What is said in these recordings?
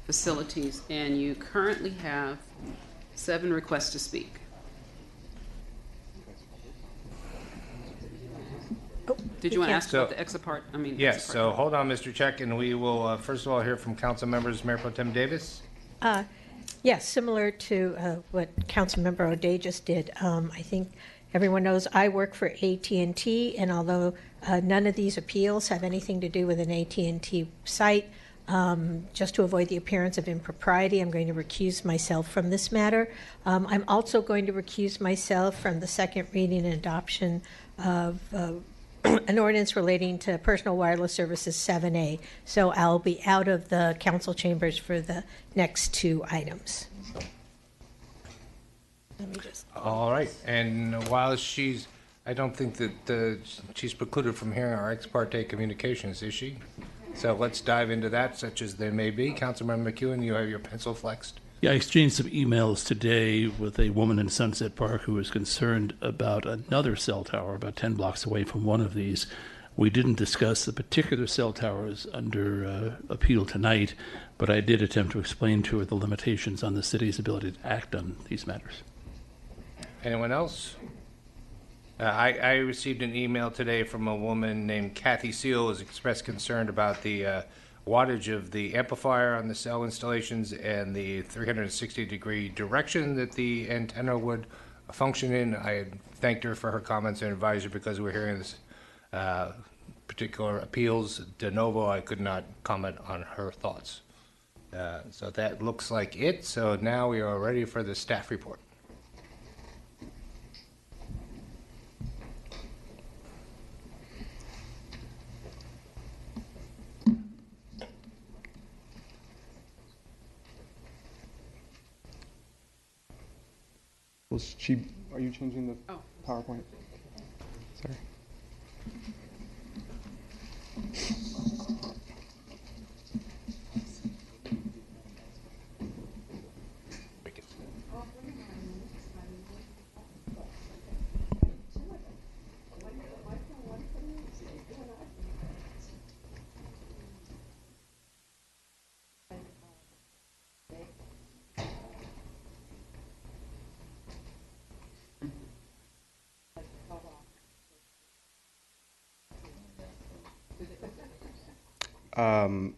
facilities, and you currently have 7 requests to speak. Did you want to ask about the ex parte? Yes, so hold on, Mr. Check, and we will first of all hear from council members. Mayor Pro Tem Davis. Yes, similar to what Councilmember O'Day just did. I think everyone knows I work for AT&T, and although none of these appeals have anything to do with an AT&T site, just to avoid the appearance of impropriety, I'm going to recuse myself from this matter. I'm also going to recuse myself from the second reading and adoption of an ordinance relating to personal wireless services 7A. So I'll be out of the council chambers for the next 2 items. Let me just. All right, and while I don't think that she's precluded from hearing our ex parte communications, is she? So let's dive into that, such as they may be. Councilmember McEwen, you have your pencil flexed. Yeah, I exchanged some emails today with a woman in Sunset Park who was concerned about another cell tower about 10 blocks away from one of these. We didn't discuss the particular cell towers under appeal tonight, but I did attempt to explain to her the limitations on the city's ability to act on these matters. Anyone else? I received an email today from a woman named Kathy Seal who has expressed concern about the wattage of the amplifier on the cell installations and the 360-degree direction that the antenna would function in. I had thanked her for her comments and advised her because we're hearing this particular appeals de novo. I could not comment on her thoughts. So that looks like it. So now we are ready for the staff report. Are you changing the PowerPoint? Sorry.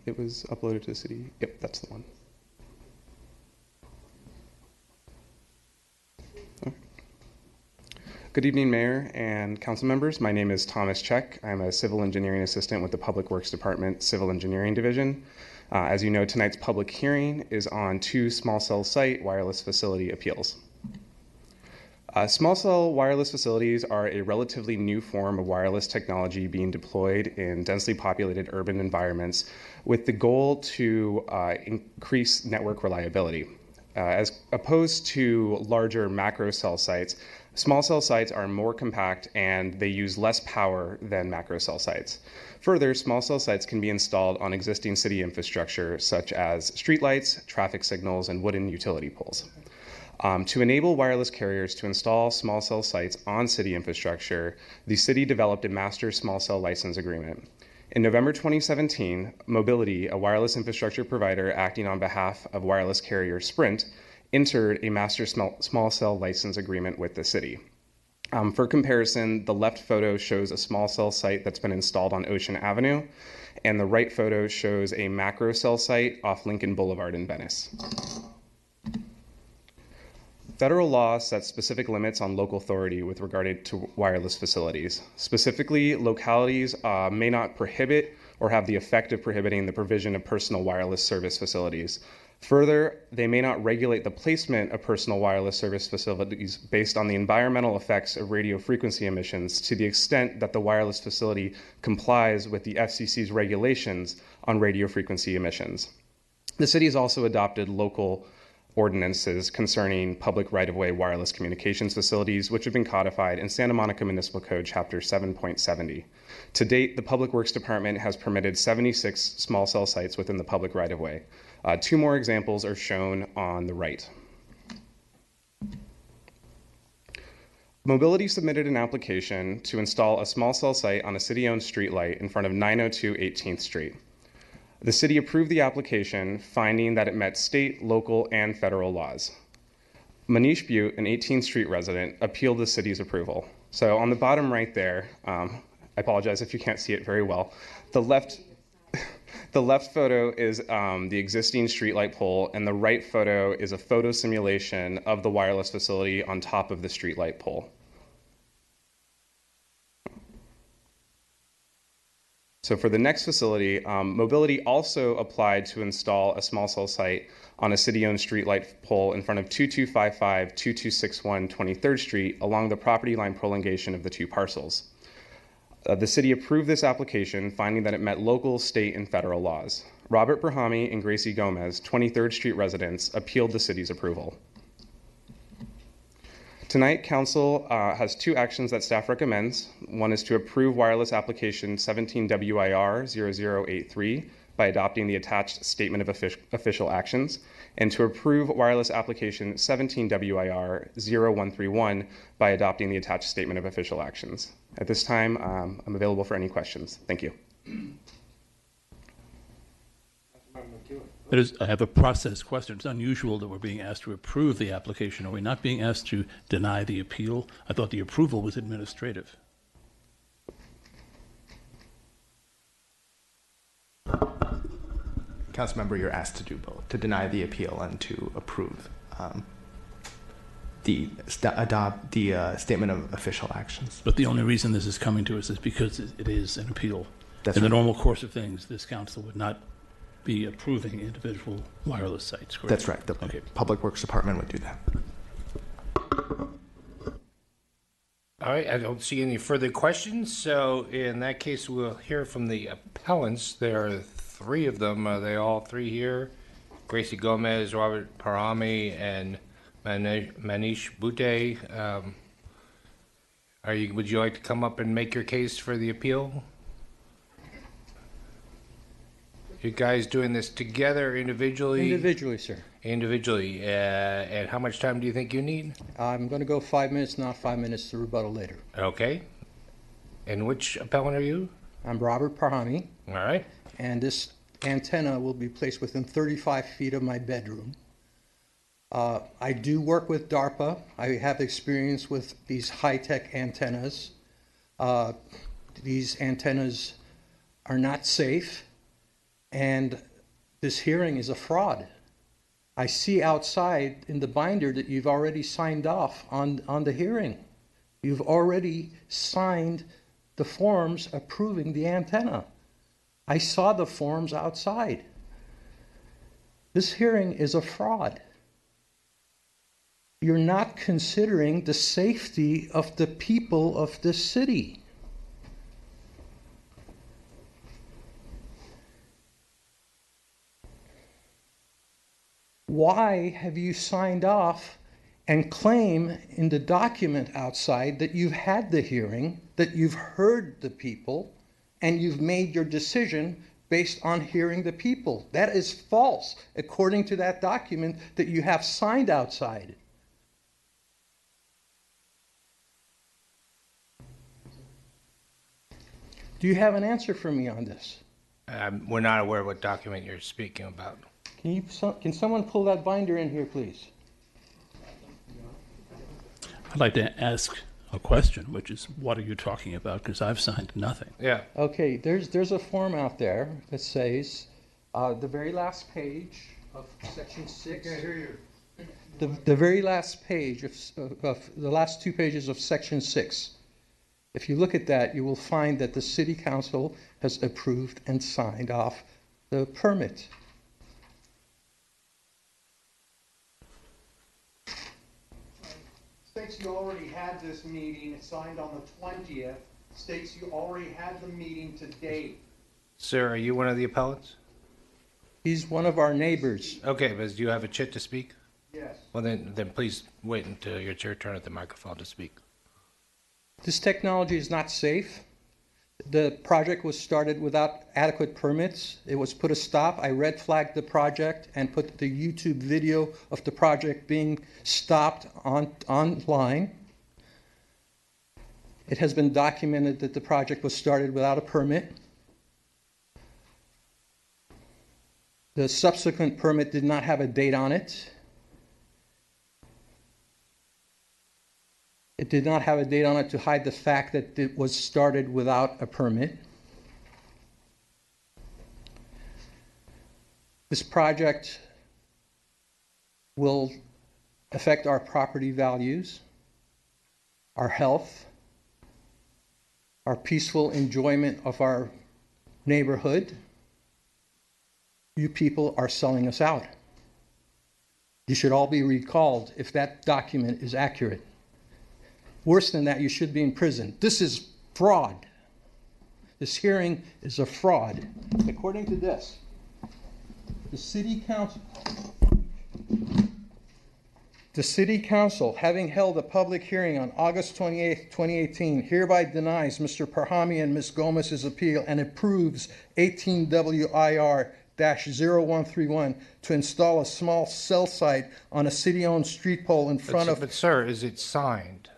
It was uploaded to the city. Yep, that's the one. Okay. Good evening, Mayor and council members. My name is Thomas Check. I'm a civil engineering assistant with the Public Works Department Civil Engineering Division. As you know, tonight's public hearing is on 2 small cell site wireless facility appeals. Small cell wireless facilities are a relatively new form of wireless technology being deployed in densely populated urban environments with the goal to increase network reliability. As opposed to larger macro cell sites, small cell sites are more compact and they use less power than macro cell sites. Further, small cell sites can be installed on existing city infrastructure such as streetlights, traffic signals, and wooden utility poles. To enable wireless carriers to install small cell sites on city infrastructure, the city developed a master small cell license agreement. In November 2017, Mobility, a wireless infrastructure provider acting on behalf of wireless carrier Sprint, entered a master small cell license agreement with the city. For comparison, the left photo shows a small cell site that's been installed on Ocean Avenue, and the right photo shows a macro cell site off Lincoln Boulevard in Venice. Federal law sets specific limits on local authority with regard to wireless facilities. Specifically, localities may not prohibit or have the effect of prohibiting the provision of personal wireless service facilities. Further, they may not regulate the placement of personal wireless service facilities based on the environmental effects of radio frequency emissions to the extent that the wireless facility complies with the FCC's regulations on radio frequency emissions. The city has also adopted local ordinances concerning public right-of-way wireless communications facilities, which have been codified in Santa Monica Municipal Code Chapter 7.70. To date, the Public Works Department has permitted 76 small cell sites within the public right-of-way. 2 more examples are shown on the right. Mobility submitted an application to install a small cell site on a city-owned streetlight in front of 902 18th Street. The city approved the application, finding that it met state, local, and federal laws. Manish Butte, an 18th Street resident, appealed the city's approval. So on the bottom right there, I apologize if you can't see it very well, the left photo is the existing streetlight pole, and the right photo is a photo simulation of the wireless facility on top of the streetlight pole. So for the next facility, Mobility also applied to install a small cell site on a city-owned streetlight pole in front of 2255-2261 23rd Street along the property line prolongation of the two parcels. The city approved this application, finding that it met local, state, and federal laws. Robert Brahami and Gracie Gomez, 23rd Street residents, appealed the city's approval. Tonight, Council has two actions that staff recommends. One is to approve wireless application 17WIR0083 by adopting the attached statement of official actions, and to approve wireless application 17WIR0131 by adopting the attached statement of official actions. At this time, I'm available for any questions. Thank you. I have a process question. It's unusual that we're being asked to approve the application. Are we not being asked to deny the appeal? I thought the approval was administrative. Councilmember, you're asked to do both, to deny the appeal and to approve adopt the statement of official actions. But the only reason this is coming to us is because it is an appeal. That's In the right. normal course of things, this council would not be approving individual wireless sites, correct? That's right. The Okay. Public Works Department would do that. All right, I don't see any further questions, so in that case, we'll hear from the appellants. There are three of them. Are they all three here? Gracie Gomez, Robert Parami, and Manish Butte. Would you like to come up and make your case for the appeal? You guys doing this together, individually? Individually, sir. Individually. And how much time do you think you need? I'm going to go 5 minutes, not 5 minutes to rebuttal later. Okay. And which appellant are you? I'm Robert Parhami, All right. and this antenna will be placed within 35 feet of my bedroom. I do work with DARPA. I have experience with these high-tech antennas. These antennas are not safe, and this hearing is a fraud. I see outside in the binder that you've already signed off on the hearing. You've already signed the forms approving the antenna. I saw the forms outside. This hearing is a fraud. You're not considering the safety of the people of this city. Why have you signed off and claim in the document outside that you've had the hearing, that you've heard the people, and you've made your decision based on hearing the people? That is false, according to that document that you have signed outside. Do you have an answer for me on this? We're not aware of what document you're speaking about. Can someone pull that binder in here, please? I'd like to ask a question, which is, what are you talking about? Because I've signed nothing. Yeah. Okay, there's a form out there that says, the very last page of section 6. I can't hear you. The very last page of the last 2 pages of section 6. If you look at that, you will find that the city council has approved and signed off the permit. States you already had this meeting, it signed on the 20th, states you already had the meeting to date. Sir, are you one of the appellants? He's one of our neighbors. Okay, but do you have a chit to speak? Yes. Well, then please wait until it's your turn at the microphone to speak. This technology is not safe. The project was started without adequate permits. It was put a stop. I red flagged the project and put the YouTube video of the project being stopped online. It has been documented that the project was started without a permit. The subsequent permit did not have a date on it. It did not have a date on it to hide the fact that it was started without a permit. This project will affect our property values, our health, our peaceful enjoyment of our neighborhood. You people are selling us out. You should all be recalled if that document is accurate. Worse than that, you should be in prison. This is fraud. This hearing is a fraud. According to this, the City Council, having held a public hearing on August 28, 2018, hereby denies Mr. Parhami and Ms. Gomez's appeal and approves 18 WIR-0131 to install a small cell site on a city-owned street pole in front of... But sir, is it signed?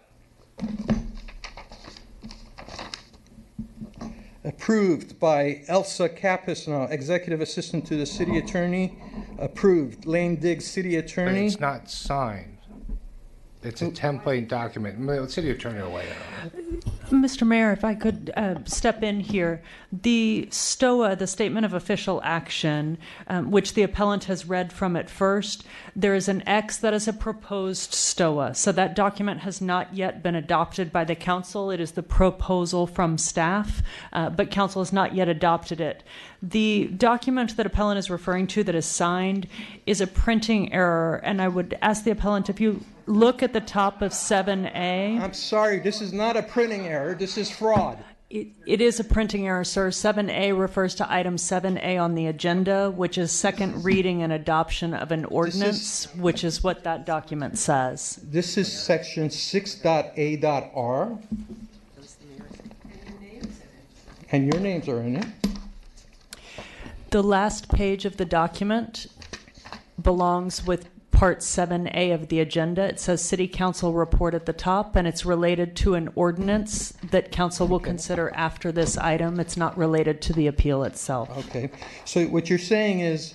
Approved by Elsa Capisno, Executive Assistant to the City Attorney. Approved. Lane Diggs, City But Attorney. it's not signed. It's a template document. The city attorney will weigh in on it. Mr. Mayor, if I could step in here. The STOA, the Statement of Official Action, which the appellant has read from it first, there is an X that is a proposed STOA. So that document has not yet been adopted by the council. It is the proposal from staff, but council has not yet adopted it. The document that appellant is referring to that is signed is a printing error, and I would ask the appellant if you look at the top of 7A. I'm sorry, this is not a printing error. This is fraud. It is a printing error, sir. 7A refers to item 7A on the agenda, which is second reading and adoption of an ordinance, which is what that document says. This is section 6.A.R. And your names are in it. The last page of the document belongs with Part 7A of the agenda. It says City Council report at the top, and it's related to an ordinance that council will consider after this item. It's not related to the appeal itself. Okay. So what you're saying is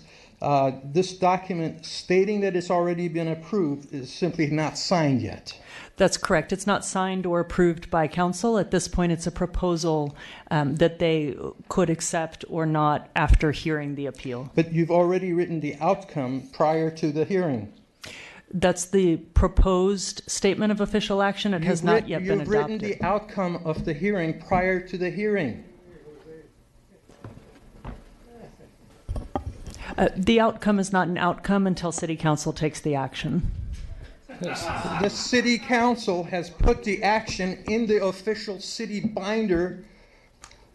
this document stating that it's already been approved is simply not signed yet. That's correct. It's not signed or approved by council. At this point, it's a proposal that they could accept or not after hearing the appeal. But you've already written the outcome prior to the hearing. That's the proposed statement of official action. It has not yet been adopted. You've written the outcome of the hearing prior to the hearing. The outcome is not an outcome until City Council takes the action. The City Council has put the action in the official city binder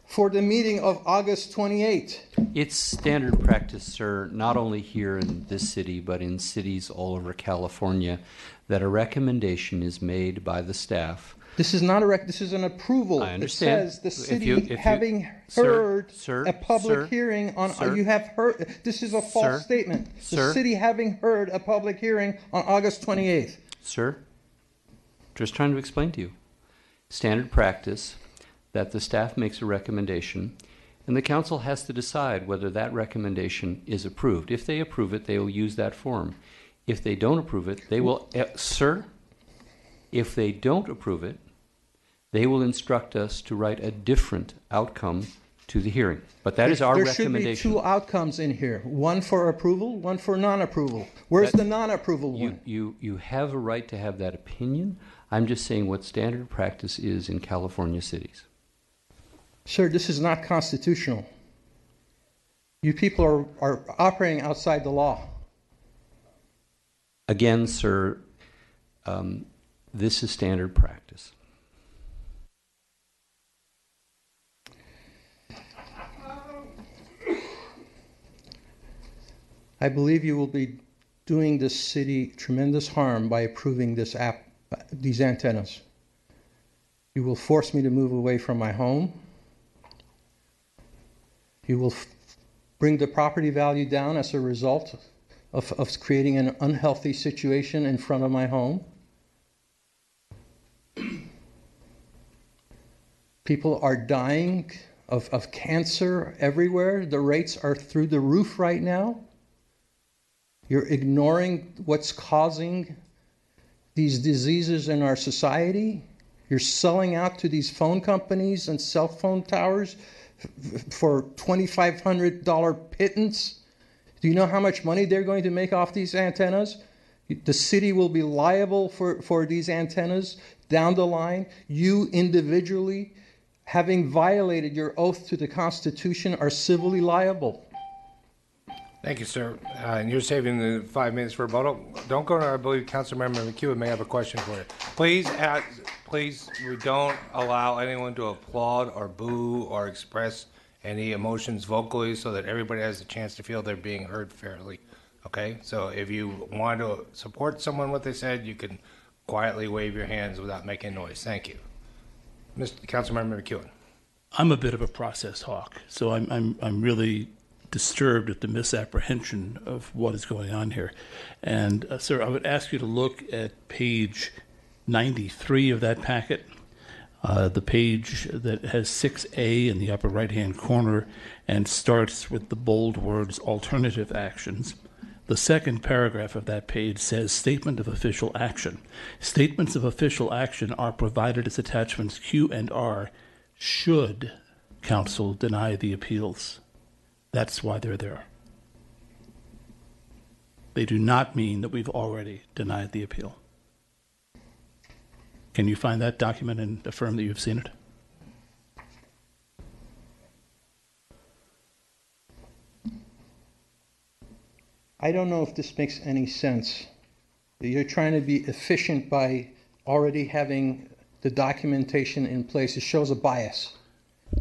for the meeting of August 28. It's standard practice, sir, not only here in this city, but in cities all over California, that a recommendation is made by the staff. This is not this is an approval. I understand. It says the city having heard a public hearing on, you have heard, this is a false statement. The city having heard a public hearing on August 28th. Sir, just trying to explain to you. Standard practice that the staff makes a recommendation, and the council has to decide whether that recommendation is approved. If they approve it, they will use that form. If they don't approve it, they will, sir, if they don't approve it, they will instruct us to write a different outcome to the hearing. But that is our recommendation. There should be two outcomes in here, one for approval, one for non-approval. Where's the non-approval one? You have a right to have that opinion. I'm just saying what standard practice is in California cities. Sir, this is not constitutional. You people are operating outside the law. Again, sir, this is standard practice. I believe you will be doing this city tremendous harm by approving these antennas. You will force me to move away from my home. You will bring the property value down as a result of creating an unhealthy situation in front of my home. People are dying of cancer everywhere. The rates are through the roof right now. You're ignoring what's causing these diseases in our society. You're selling out to these phone companies and cell phone towers for $2,500 pittance. Do you know how much money they're going to make off these antennas? The city will be liable for these antennas down the line. You individually, having violated your oath to the Constitution, are civilly liable. Thank you, sir. And you're saving the 5 minutes for rebuttal. Don't go to, I believe Councilmember McEwen may have a question for you. Please, we don't allow anyone to applaud or boo or express any emotions vocally so that everybody has a chance to feel they're being heard fairly. Okay? So if you want to support someone what they said, you can quietly wave your hands without making noise. Thank you. Mr. Councilmember McEwen. I'm a bit of a process hawk, so I'm really disturbed at the misapprehension of what is going on here. And sir, I would ask you to look at page 93 of that packet, the page that has 6A in the upper right-hand corner and starts with the bold words alternative actions. The second paragraph of that page says statement of official action. Statements of official action are provided as attachments Q and R should council deny the appeals. That's why they're there. They do not mean that we've already denied the appeal. Can you find that document and affirm that you've seen it? I don't know if this makes any sense. You're trying to be efficient by already having the documentation in place. It shows a bias.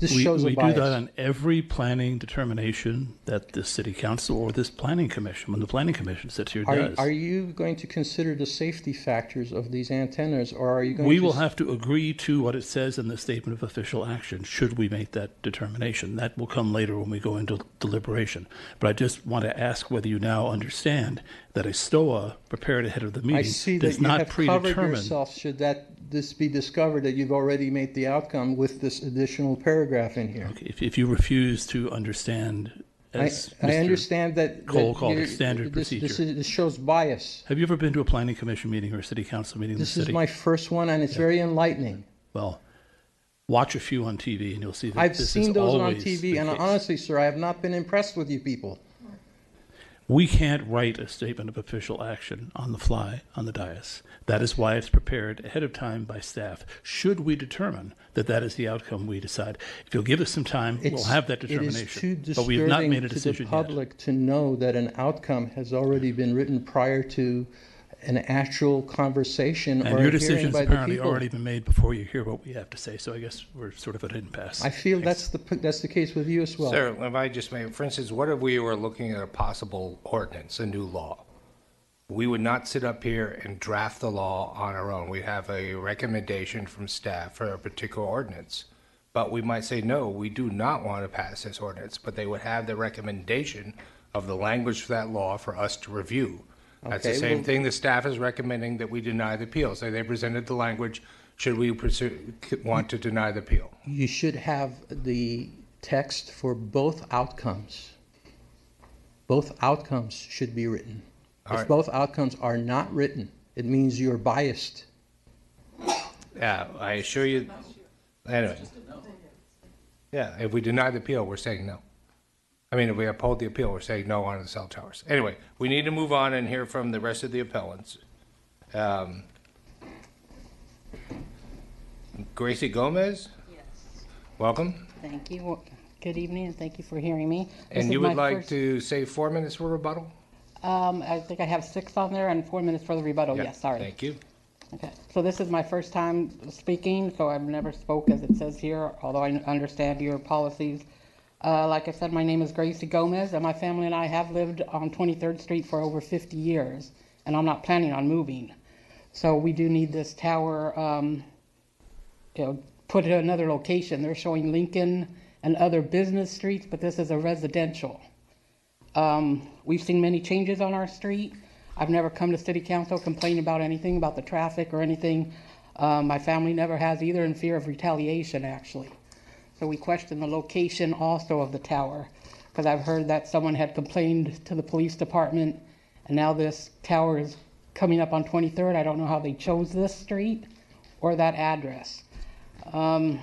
This shows a bias. We do that on every planning determination that the city council or this planning commission, when the planning commission sits here, does. Are you going to consider the safety factors of these antennas, or are you going We to... will have to agree to what it says in the statement of official action, should we make that determination. That will come later when we go into deliberation. But I just want to ask whether you now understand that a STOA prepared ahead of the meeting I see does that you not have covered predetermine. yourself should this be discovered that you've already made the outcome with this additional paragraph in here. Okay, if you refuse to understand, as I Mr. understand that Cole called you're- it standard procedure. This shows bias. Have you ever been to a planning commission meeting or a city council meeting in the This city? is my first one, and it's very enlightening. Well, watch a few on TV and you'll see that I've this seen is those on always TV, the and case. honestly, sir, I have not been impressed with you people. We can't write a statement of official action on the fly on the dais. That is why it's prepared ahead of time by staff. Should we determine that that is the outcome we decide, if you'll give us some time, we'll have that determination. It is too but we have not made a disturbing to decision the public to know that an outcome has already been written prior to an actual conversation yet. or And your a hearing decision's by the apparently people. already been made before you hear what we have to say. So I guess we're sort of at an impasse. I feel that's the case with you as well. Sir, if I just may, for instance, what if we were looking at a possible ordinance, a new law? We would not sit up here and draft the law on our own. We have a recommendation from staff for a particular ordinance. But we might say, no, we do not want to pass this ordinance, but they would have the recommendation of the language for that law for us to review. That's the Okay, same well- thing the staff is recommending that we deny the appeal. So they presented the language, should we want to deny the appeal? You should have the text for both outcomes. Both outcomes should be written. All If right. both outcomes are not written, it means you're biased. Yeah, I assure you. Anyway. Yeah, if we deny the appeal, we're saying no. I mean, if we uphold the appeal, we're saying no on the cell towers. Anyway, we need to move on and hear from the rest of the appellants. Gracie Gomez? Yes. Welcome. Thank you. Well, good evening, and thank you for hearing me. This And is you would my like first- to save 4 minutes for rebuttal? I think I have 6 on there and 4 minutes for the rebuttal. Yeah, Yes, sorry. Thank you. Okay, so this is my first time speaking, so I've never spoke as it says here, although I understand your policies. Like I said, my name is Gracie Gomez, and my family and I have lived on 23rd Street for over 50 years, and I'm not planning on moving. So we do need this tower, put in another location. They're showing Lincoln and other business streets, but this is a residential. We've seen many changes on our street. I've never come to city council complaining about anything about the traffic or anything. My family never has either, in fear of retaliation, actually. So we question the location also of the tower, because I've heard that someone had complained to the police department And now this tower is coming up on 23rd. I don't know how they chose this street or that address. I'm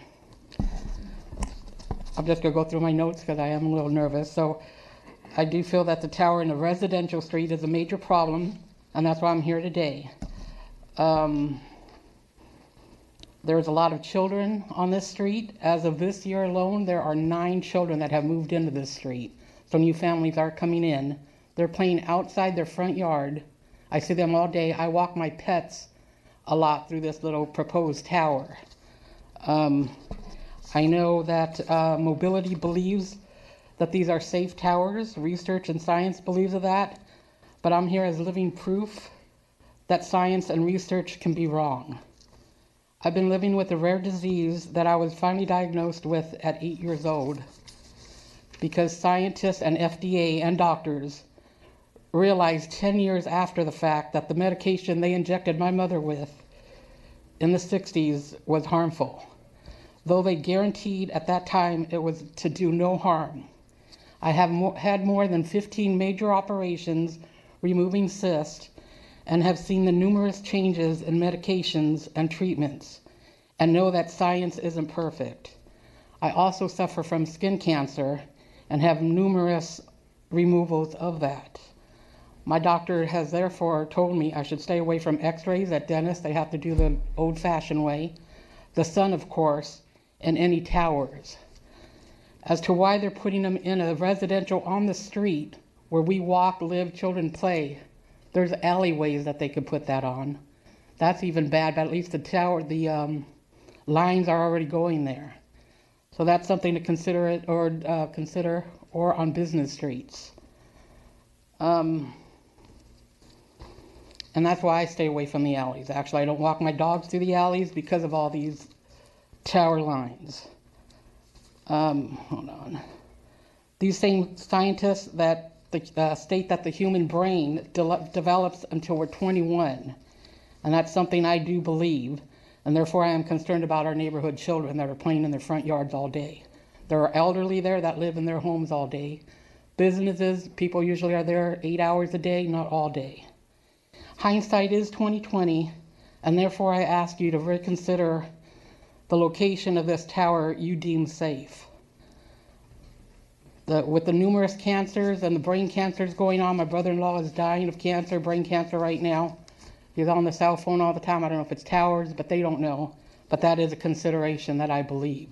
just going to go through my notes because I am a little nervous. So I do feel that the tower in a residential street is a major problem, and that's why I'm here today. There's a lot of children on this street. As of this year alone, there are 9 children that have moved into this street. So new families are coming in. They're playing outside their front yard. I see them all day. I walk my pets a lot through this little proposed tower. I know that Mobility believes that these are safe towers. Research and science believes of that. But I'm here as living proof that science and research can be wrong. I've been living with a rare disease that I was finally diagnosed with at 8 years old because scientists and FDA and doctors realized 10 years after the fact that the medication they injected my mother with in the 60s was harmful, though they guaranteed at that time it was to do no harm. I have had more than 15 major operations removing cysts and have seen the numerous changes in medications and treatments and know that science isn't perfect. I also suffer from skin cancer and have numerous removals of that. My doctor has therefore told me I should stay away from x-rays at dentists. They have to do the old-fashioned way. The sun, of course, and any towers. As to why they're putting them in a residential on the street where we walk, live, children play, there's alleyways that they could put that on. That's even bad, but at least the tower, the lines are already going there. So that's something to consider or on business streets. And that's why I stay away from the alleys. Actually, I don't walk my dogs through the alleys because of all these tower lines. Hold on. These same scientists that state that the human brain develops until we're 21. And that's something I do believe. And therefore I am concerned about our neighborhood children that are playing in their front yards all day. There are elderly there that live in their homes all day. Businesses, people usually are there 8 hours a day, not all day. Hindsight is 20/20, and therefore I ask you to reconsider the location of this tower you deem safe. With the numerous cancers and the brain cancers going on, my brother-in-law is dying of cancer, brain cancer right now. He's on the cell phone all the time. I don't know if it's towers, but they don't know. But that is a consideration that I believe.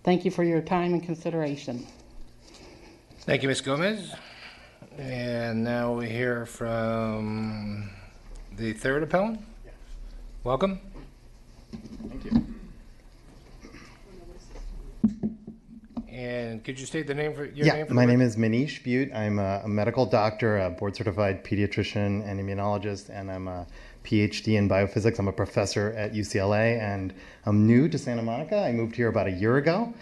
Thank you for your time and consideration. Thank you, Ms. Gomez. And now we hear from the third appellant. Yes. Welcome. Thank you. And could you state the name for your name? My name is Manish Butte. I'm a medical doctor, a board-certified pediatrician and immunologist, and I'm a PhD in biophysics. I'm a professor at UCLA, and I'm new to Santa Monica. I moved here about a year ago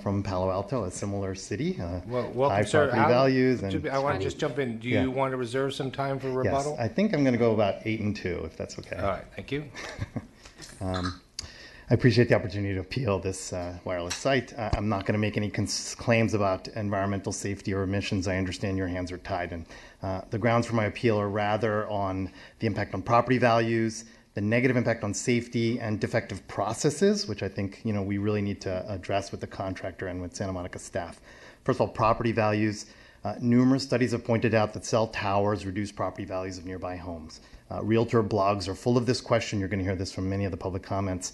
from Palo Alto, a similar city. Welcome, high sir. property values. I want to just jump in. Do you want to reserve some time for rebuttal? Yes, I think I'm going to go about 8 and 2, if that's okay. All right, thank you. I appreciate the opportunity to appeal this wireless site. I'm not going to make any claims about environmental safety or emissions. I understand your hands are tied. And the grounds for my appeal are rather on the impact on property values, the negative impact on safety, and defective processes, which I think we really need to address with the contractor and with Santa Monica staff. First of all, property values. Numerous studies have pointed out that cell towers reduce property values of nearby homes. Realtor blogs are full of this question. You're going to hear this from many of the public comments.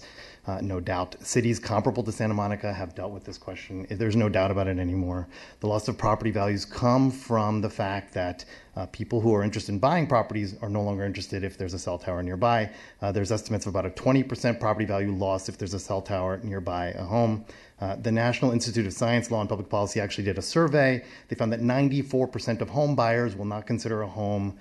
No doubt. Cities comparable to Santa Monica have dealt with this question. There's no doubt about it anymore. The loss of property values come from the fact that people who are interested in buying properties are no longer interested if there's a cell tower nearby. There's estimates of about a 20% property value loss if there's a cell tower nearby a home. The National Institute of Science, Law and Public Policy actually did a survey. They found that 94% of home buyers will not consider a home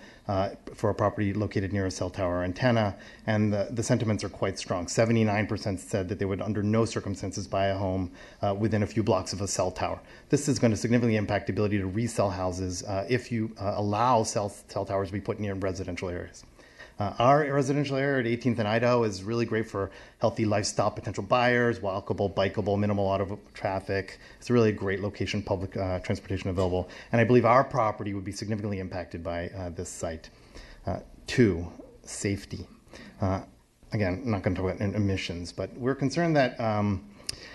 for a property located near a cell tower or antenna, and the sentiments are quite strong. 79% said that they would under no circumstances buy a home within a few blocks of a cell tower. This is going to significantly impact the ability to resell houses if you allow cell towers to be put near residential areas. Our residential area at 18th and Idaho is really great for healthy lifestyle potential buyers, walkable, bikeable, minimal auto traffic. It's really a great location, public transportation available. And I believe our property would be significantly impacted by this site. 2, safety. Again, I'm not going to talk about emissions, but we're concerned that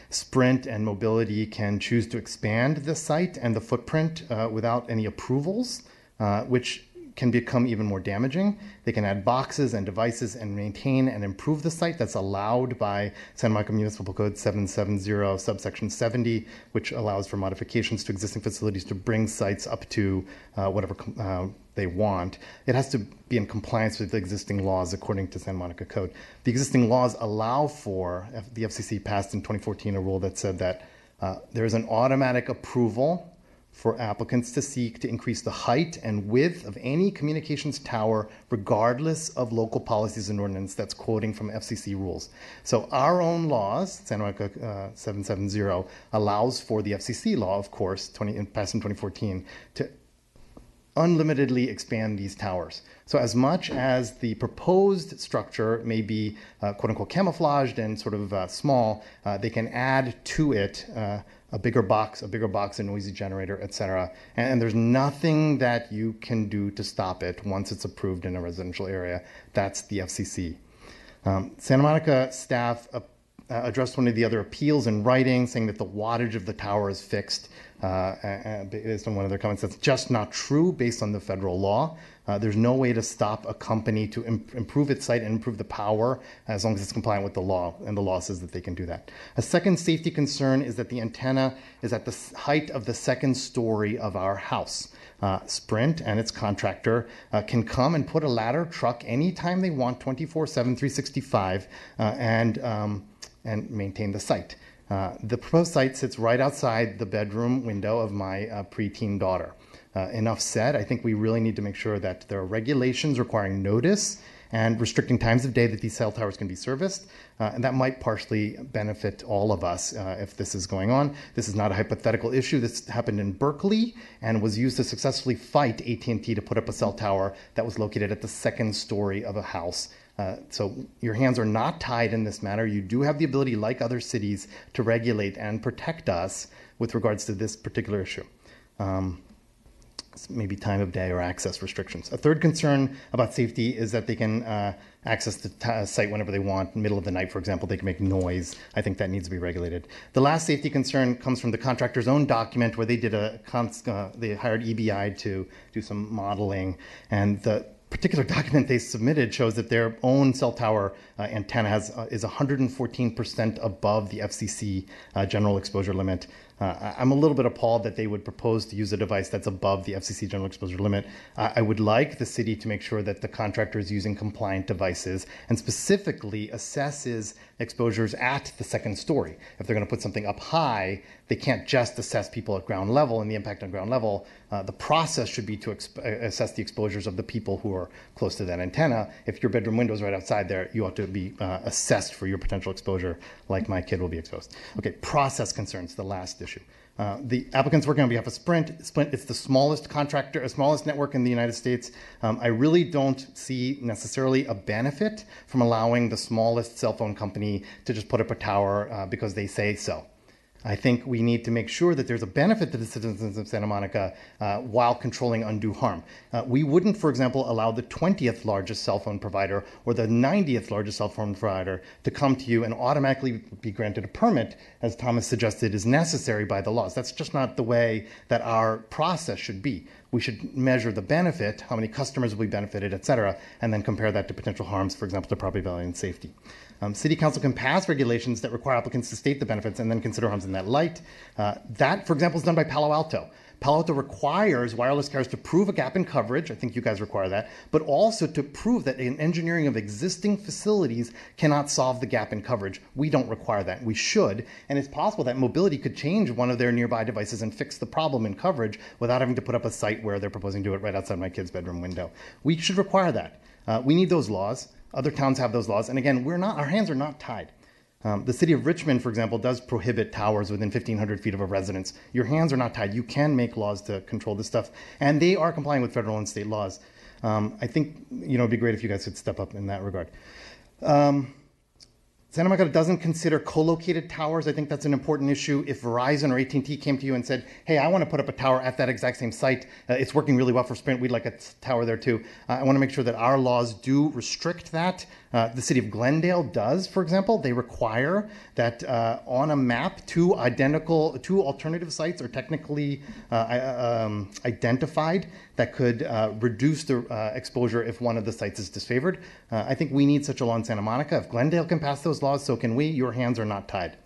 Sprint and Mobility can choose to expand the site and the footprint without any approvals, which can become even more damaging. They can add boxes and devices and maintain and improve the site. That's allowed by Santa Monica Municipal Code 770, subsection 70, which allows for modifications to existing facilities to bring sites up to whatever they want. It has to be in compliance with the existing laws according to Santa Monica Code. The existing laws allow for, the FCC passed in 2014 a rule that said that there is an automatic approval for applicants to seek to increase the height and width of any communications tower regardless of local policies and ordinance. That's quoting from FCC rules. So our own laws, Santa Monica 770, allows for the FCC law, of course, passed in 2014, to unlimitedly expand these towers. So as much as the proposed structure may be quote unquote camouflaged and sort of small, they can add to it a bigger box, a noisy generator, etc. And there's nothing that you can do to stop it once it's approved in a residential area. That's the FCC. Santa Monica staff addressed one of the other appeals in writing, saying that the wattage of the tower is fixed based on one of their comments. That's just not true based on the federal law. There's no way to stop a company to improve its site and improve the power as long as it's compliant with the law, and the law says that they can do that. A second safety concern is that the antenna is at the height of the second story of our house. Sprint and its contractor can come and put a ladder truck anytime they want, 24/7, 365, and maintain the site. The proposed site sits right outside the bedroom window of my preteen daughter. Enough said. I think we really need to make sure that there are regulations requiring notice and restricting times of day that these cell towers can be serviced. And that might partially benefit all of us if this is going on. This is not a hypothetical issue. This happened in Berkeley and was used to successfully fight AT&T to put up a cell tower that was located at the second story of a house. So your hands are not tied in this matter. You do have the ability, like other cities, to regulate and protect us with regards to this particular issue. Maybe time of day or access restrictions. A third concern about safety is that they can access the site whenever they want. In the middle of the night, for example, they can make noise. I think that needs to be regulated. The last safety concern comes from the contractor's own document where they did they hired EBI to do some modeling, and the particular document they submitted shows that their own cell tower antenna is 114% above the FCC general exposure limit. I'm a little bit appalled that they would propose to use a device that's above the FCC general exposure limit. I would like the city to make sure that the contractor is using compliant devices and specifically assesses exposures at the second story. If they're going to put something up high, they can't just assess people at ground level and the impact on ground level. The process should be to assess the exposures of the people who are close to that antenna. If your bedroom window is right outside there, you ought to be assessed for your potential exposure, like my kid will be exposed. Okay, process concerns, the last issue. The applicant's working on behalf of Sprint. Sprint is the smallest contractor, smallest network in the United States. I really don't see necessarily a benefit from allowing the smallest cell phone company to just put up a tower because they say so. I think we need to make sure that there's a benefit to the citizens of Santa Monica while controlling undue harm. We wouldn't, for example, allow the 20th largest cell phone provider or the 90th largest cell phone provider to come to you and automatically be granted a permit, as Thomas suggested, is necessary by the laws. That's just not the way that our process should be. We should measure the benefit, how many customers will be benefited, et cetera, and then compare that to potential harms, for example, to property value and safety. City Council can pass regulations that require applicants to state the benefits and then consider harms in that light. That, for example, is done by Palo Alto. Palo Alto requires wireless carriers to prove a gap in coverage. I think you guys require that, but also to prove that an engineering of existing facilities cannot solve the gap in coverage. We don't require that. We should, and it's possible that Mobility could change one of their nearby devices and fix the problem in coverage without having to put up a site where they're proposing to do it right outside my kid's bedroom window. We should require that. We need those laws. Other towns have those laws, and again, our hands are not tied. The city of Richmond, for example, does prohibit towers within 1,500 feet of a residence. Your hands are not tied. You can make laws to control this stuff, and they are complying with federal and state laws. I think, it'd be great if you guys could step up in that regard. Santa Monica doesn't consider co-located towers. I think that's an important issue. If Verizon or AT&T came to you and said, hey, I want to put up a tower at that exact same site, it's working really well for Sprint, we'd like a tower there too. I want to make sure that our laws do restrict that. The city of Glendale does, for example. They require that on a map, two alternative sites are technically identified that could reduce the exposure if one of the sites is disfavored. I think we need such a law in Santa Monica. If Glendale can pass those laws, so can we. Your hands are not tied.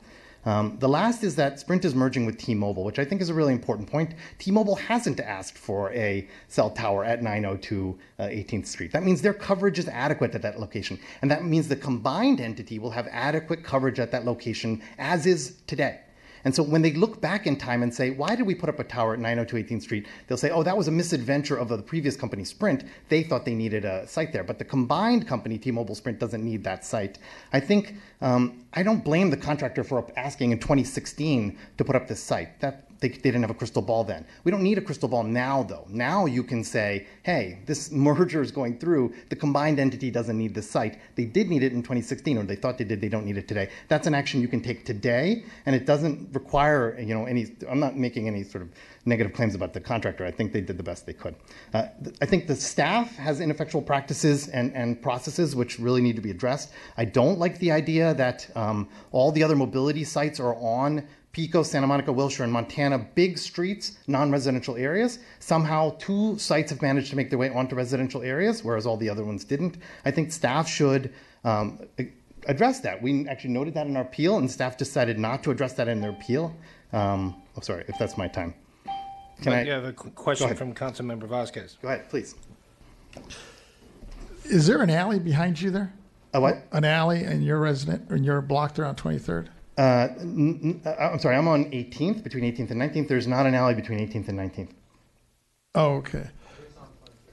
The last is that Sprint is merging with T-Mobile, which I think is a really important point. T-Mobile hasn't asked for a cell tower at 902 18th Street. That means their coverage is adequate at that location. And that means the combined entity will have adequate coverage at that location, as is today. And so when they look back in time and say, why did we put up a tower at 902 18th Street? They'll say, oh, that was a misadventure of the previous company, Sprint. They thought they needed a site there. But the combined company, T-Mobile Sprint, doesn't need that site. I think, I don't blame the contractor for asking in 2016 to put up this site. They didn't have a crystal ball then. We don't need a crystal ball now, though. Now you can say, hey, this merger is going through. The combined entity doesn't need this site. They did need it in 2016, or they thought they did. They don't need it today. That's an action you can take today, and it doesn't require, any. I'm not making any sort of negative claims about the contractor. I think they did the best they could. I think the staff has ineffectual practices and processes which really need to be addressed. I don't like the idea that all the other mobility sites are on Pico, Santa Monica, Wilshire, and Montana, big streets, non-residential areas. Somehow 2 sites have managed to make their way onto residential areas, whereas all the other ones didn't. I think staff should address that. We actually noted that in our appeal, and staff decided not to address that in their appeal. Sorry, if that's my time. You have a question from Councilmember Vasquez. Go ahead, please. Is there an alley behind you there? A what? An alley in your block there on 23rd? I'm sorry, I'm on 18th, between 18th and 19th. There's not an alley between 18th and 19th. Oh, okay.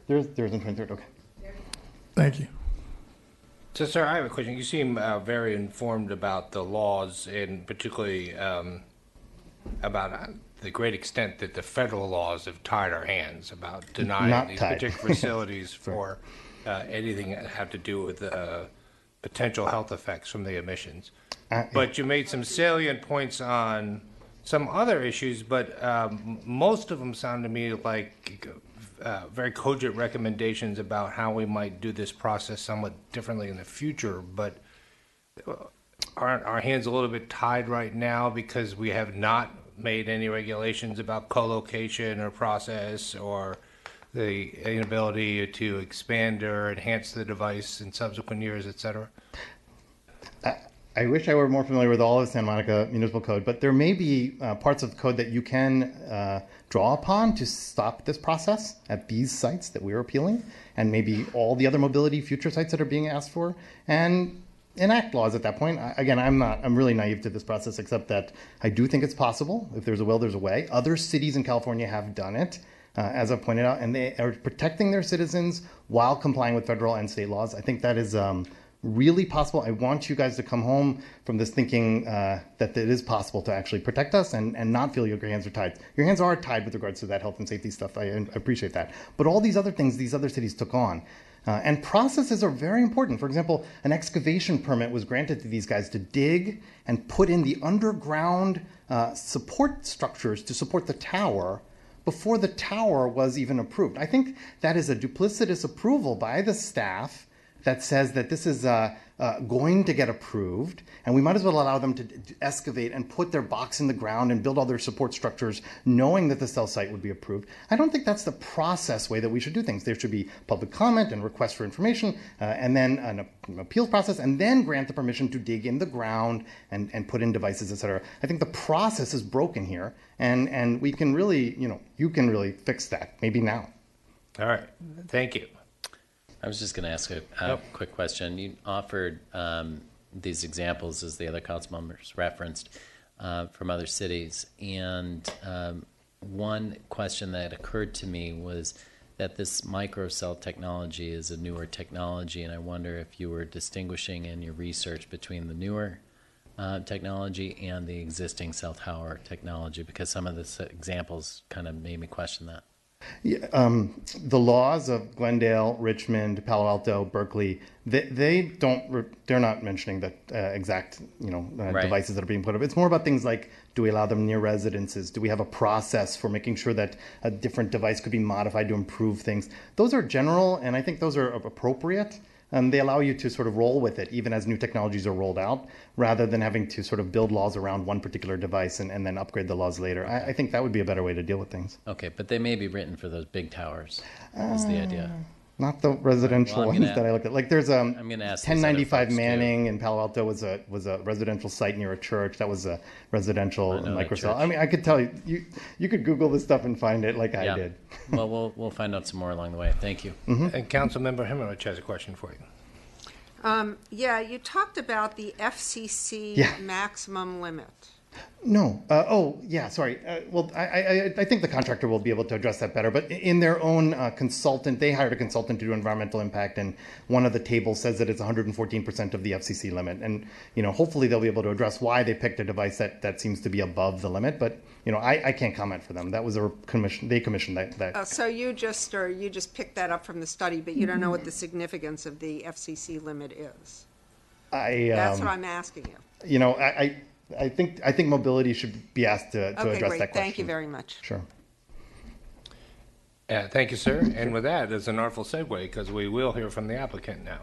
There's on 23rd, okay. Thank you. So, sir, I have a question. You seem very informed about the laws, and particularly about the great extent that the federal laws have tied our hands about denying these particular facilities for anything that have to do with potential health effects from the emissions. But you made some salient points on some other issues, but most of them sound to me like very cogent recommendations about how we might do this process somewhat differently in the future. But aren't our hands a little bit tied right now because we have not made any regulations about co-location or process or the inability to expand or enhance the device in subsequent years, et cetera? I wish I were more familiar with all of Santa Monica Municipal Code, but there may be parts of the code that you can draw upon to stop this process at these sites that we're appealing, and maybe all the other mobility future sites that are being asked for, and enact laws at that point. Again, I'm really naive to this process, except that I do think it's possible. If there's a will, there's a way. Other cities in California have done it, as I've pointed out, and they are protecting their citizens while complying with federal and state laws. I think that is really possible. I want you guys to come home from this thinking that it is possible to actually protect us and not feel your hands are tied. Your hands are tied with regards to that health and safety stuff. I appreciate that. But all these other things these other cities took on. And processes are very important. For example, an excavation permit was granted to these guys to dig and put in the underground support structures to support the tower before the tower was even approved. I think that is a duplicitous approval by the staff that says that this is going to get approved, and we might as well allow them to excavate and put their box in the ground and build all their support structures knowing that the cell site would be approved. I don't think that's the process way that we should do things. There should be public comment and request for information, and then an appeals process, and then grant the permission to dig in the ground and put in devices, et cetera. I think the process is broken here, and we can really, you can really fix that, maybe now. All right, thank you. I was just going to ask a quick question. You offered these examples, as the other council members referenced, from other cities. And one question that occurred to me was that this microcell technology is a newer technology, and I wonder if you were distinguishing in your research between the newer technology and the existing cell tower technology, because some of the examples kind of made me question that. Yeah, the laws of Glendale, Richmond, Palo Alto, Berkeley, they're not mentioning the exact, Right. devices that are being put up. It's more about things like, do we allow them near residences? Do we have a process for making sure that a different device could be modified to improve things? Those are general, and I think those are appropriate. And they allow you to sort of roll with it, even as new technologies are rolled out, rather than having to sort of build laws around one particular device and then upgrade the laws later. I think that would be a better way to deal with things. Okay, but they may be written for those big towers, is the idea. Not the residential Well, I'm ones gonna- that I looked at. Like there's I'm gonna ask these other 1095 folks, too. Manning in Palo Alto was a residential site near a church. That was a residential I know that Microsoft. church. I mean, I could tell you could Google this stuff and find it like I Yeah. did. Well, we'll find out some more along the way. Thank you. And Councilmember Himmerich has a question for you. Yeah, you talked about the FCC Yeah. maximum limit. No. Sorry. Well, I think the contractor will be able to address that better. But in their own consultant, they hired a consultant to do environmental impact, and one of the tables says that it's 114% of the FCC limit. And hopefully they'll be able to address why they picked a device that seems to be above the limit. But I can't comment for them. That was a commission. They commissioned that. So you just picked that up from the study, but you don't know what the significance of the FCC limit is. That's what I'm asking you. I think mobility should be asked to Okay, address great. that question. Thank you very much. Sure. Thank you, sir. And with that, it's an artful segue because we will hear from the applicant now,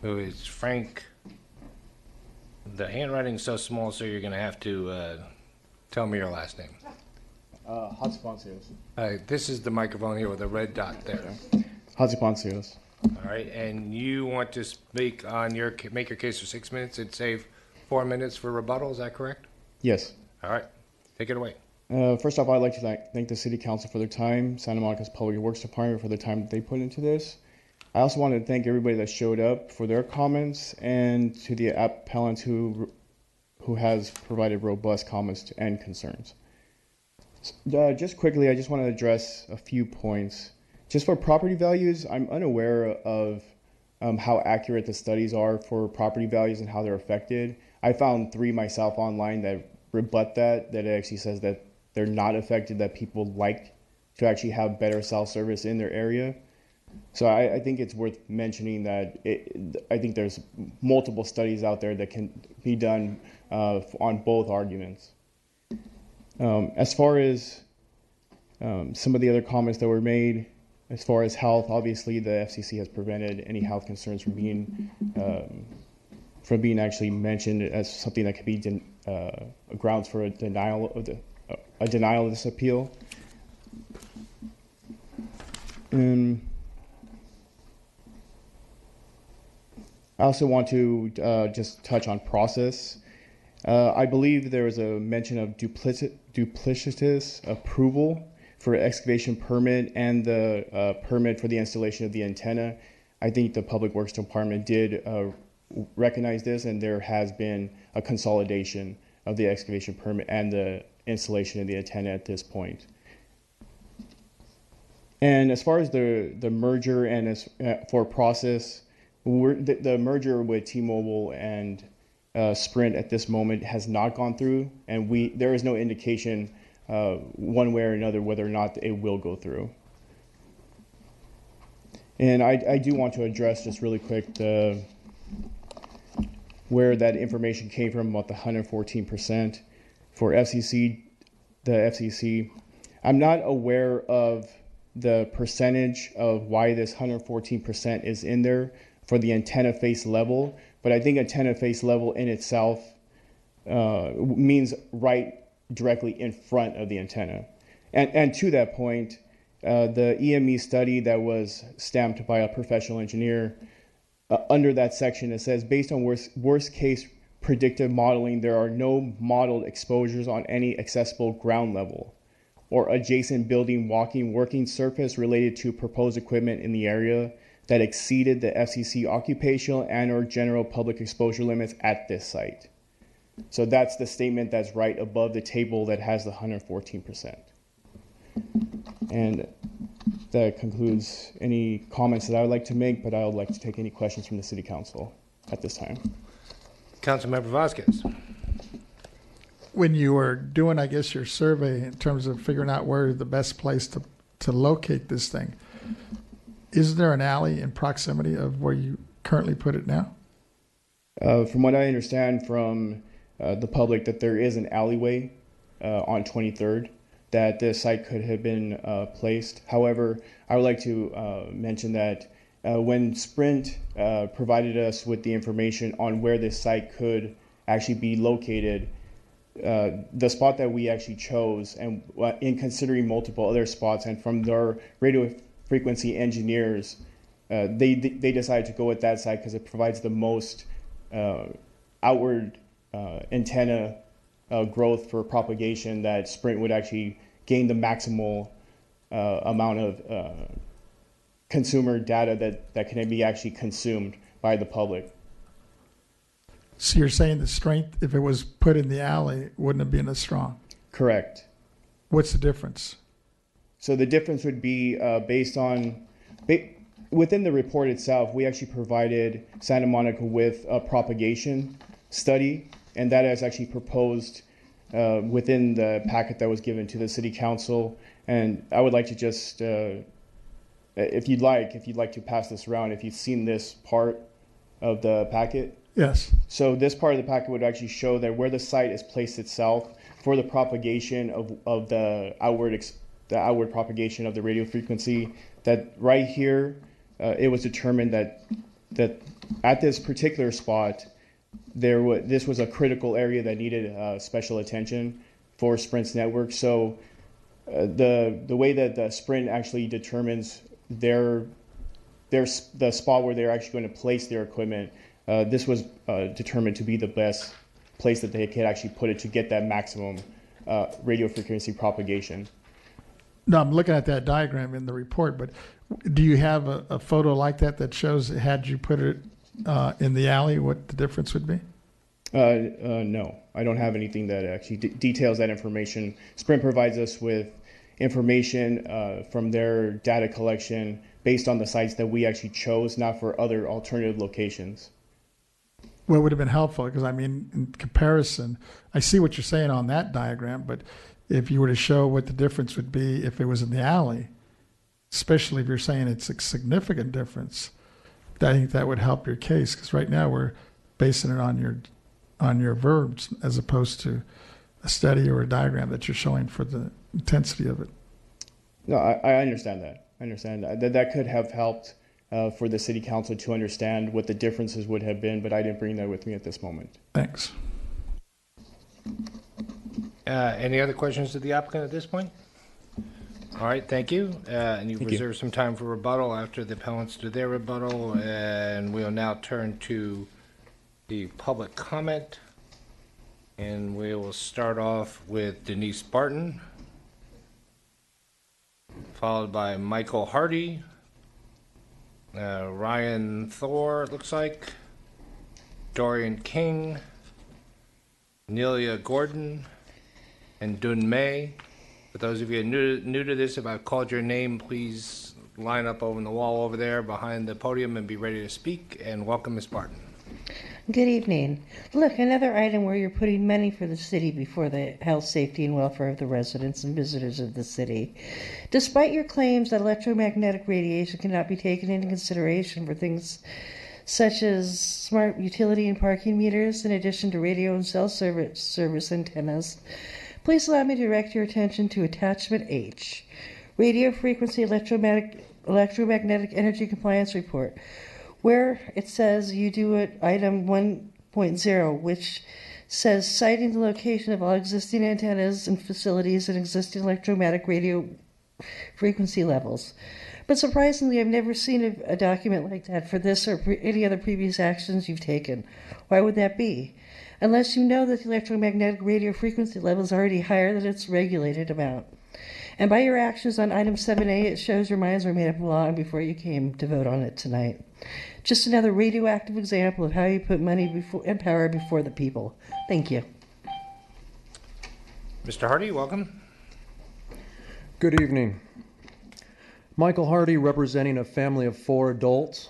who is Frank. The handwriting's so small, so you're going to have to tell me your last name. Hatzipancios. This is the microphone here with a red dot there. Hatzipancios. All right, and you want to speak on make your case for 6 minutes and save 4 minutes for rebuttal, is that correct? Yes. All right, take it away. First off, I'd like to thank the City Council for their time, Santa Monica's Public Works Department for the time that they put into this. I also want to thank everybody that showed up for their comments, and to the appellant who has provided robust comments and concerns. Just quickly, I just want to address a few points. Just for property values, I'm unaware of how accurate the studies are for property values and how they're affected. I found 3 myself online that rebut that it actually says that they're not affected, that people like to actually have better cell service in their area. So I think it's worth mentioning that I think there's multiple studies out there that can be done on both arguments. As far as some of the other comments that were made, as far as health, obviously the FCC has prevented any health concerns from being actually mentioned as something that could be grounds for a denial of this appeal. I also want to just touch on process. I believe there was a mention of duplicitous approval for excavation permit and the permit for the installation of the antenna. I think the Public Works Department did recognize this, and there has been a consolidation of the excavation permit and the installation of the antenna at this point. And as far as the merger and for process, the merger with T-Mobile and Sprint at this moment has not gone through, and there is no indication one way or another whether or not it will go through. And I do want to address just really quick where that information came from about the 114% for the FCC. I'm not aware of the percentage of why this 114% is in there for the antenna face level, but I think antenna face level in itself means right directly in front of the antenna. And to that point, the EME study that was stamped by a professional engineer, under that section it says, based on worst case predictive modeling, there are no modeled exposures on any accessible ground level or adjacent building working surface related to proposed equipment in the area that exceeded the FCC occupational and or general public exposure limits at this site. So that's the statement that's right above the table that has the 114%. And that concludes any comments that I would like to make, but I would like to take any questions from the City Council at this time. Councilmember Vasquez. when you were doing, I guess, your survey in terms of figuring out where the best place to locate this thing, is there an alley in proximity of where you currently put it now? From what I understand from the public, that there is an alleyway on 23rd that the site could have been placed. However, I would like to mention that when Sprint provided us with the information on where this site could actually be located, the spot that we actually chose, and in considering multiple other spots, and from their radio frequency engineers, they decided to go with that site because it provides the most outward antenna growth for propagation that Sprint would actually gain the maximal amount of consumer data that can be actually consumed by the public. So you're saying the strength, if it was put in the alley, wouldn't have been as strong? Correct. What's the difference? So the difference would be based on, within the report itself, we actually provided Santa Monica with a propagation study, and that is actually proposed within the packet that was given to the City Council. And I would like to just, if you'd like to pass this around, if you've seen this part of the packet. Yes. So this part of the packet would actually show that where the site is placed itself for the propagation of the outward propagation of the radio frequency, that right here, it was determined that at this particular spot, this was a critical area that needed special attention for Sprint's network. So the way that the Sprint actually determines the spot where they're actually going to place their equipment, this was determined to be the best place that they could actually put it to get that maximum radio frequency propagation. No, I'm looking at that diagram in the report, but do you have a photo like that shows, had you put it in the alley, what the difference would be? No, I don't have anything that actually details that information. Sprint provides us with information from their data collection based on the sites that we actually chose, not for other alternative locations. Well, it would have been helpful because, I mean, in comparison, I see what you're saying on that diagram, but if you were to show what the difference would be if it was in the alley, especially if you're saying it's a significant difference, I think that would help your case, because right now we're basing it on your verbs as opposed to a study or a diagram that you're showing for the intensity of it. No, I understand that. I understand that could have helped for the City Council to understand what the differences would have been, but I didn't bring that with me at this moment. Thanks. Any other questions to the applicant at this point? All right, thank you. And you've reserved some time for rebuttal after the appellants do their rebuttal, and we'll now turn to the public comment. And we will start off with Denise Barton, followed by Michael Hardy, Ryan Thor, it looks like, Dorian King, Nelia Gordon, and Dun May. For those of you new to this, if I've called your name, please line up over the wall over there behind the podium and be ready to speak. And welcome, Ms. Barton. Good evening. Look, another item where you're putting money for the city before the health, safety, and welfare of the residents and visitors of the city. Despite your claims that electromagnetic radiation cannot be taken into consideration for things such as smart utility and parking meters, in addition to radio and cell service antennas, please allow me to direct your attention to Attachment H, Radio Frequency Electromagnetic Energy Compliance Report, where it says you do it item 1.0, which says citing the location of all existing antennas and facilities and existing electromagnetic radio frequency levels. But surprisingly, I've never seen a document like that for this or any other previous actions you've taken. Why would that be? Unless you know that the electromagnetic radio frequency level is already higher than its regulated amount. And by your actions on item 7A, it shows your minds were made up long before you came to vote on it tonight. Just another radioactive example of how you put money and power before the people. Thank you. Mr. Hardy, welcome. Good evening. Michael Hardy, representing a family of 4 adults.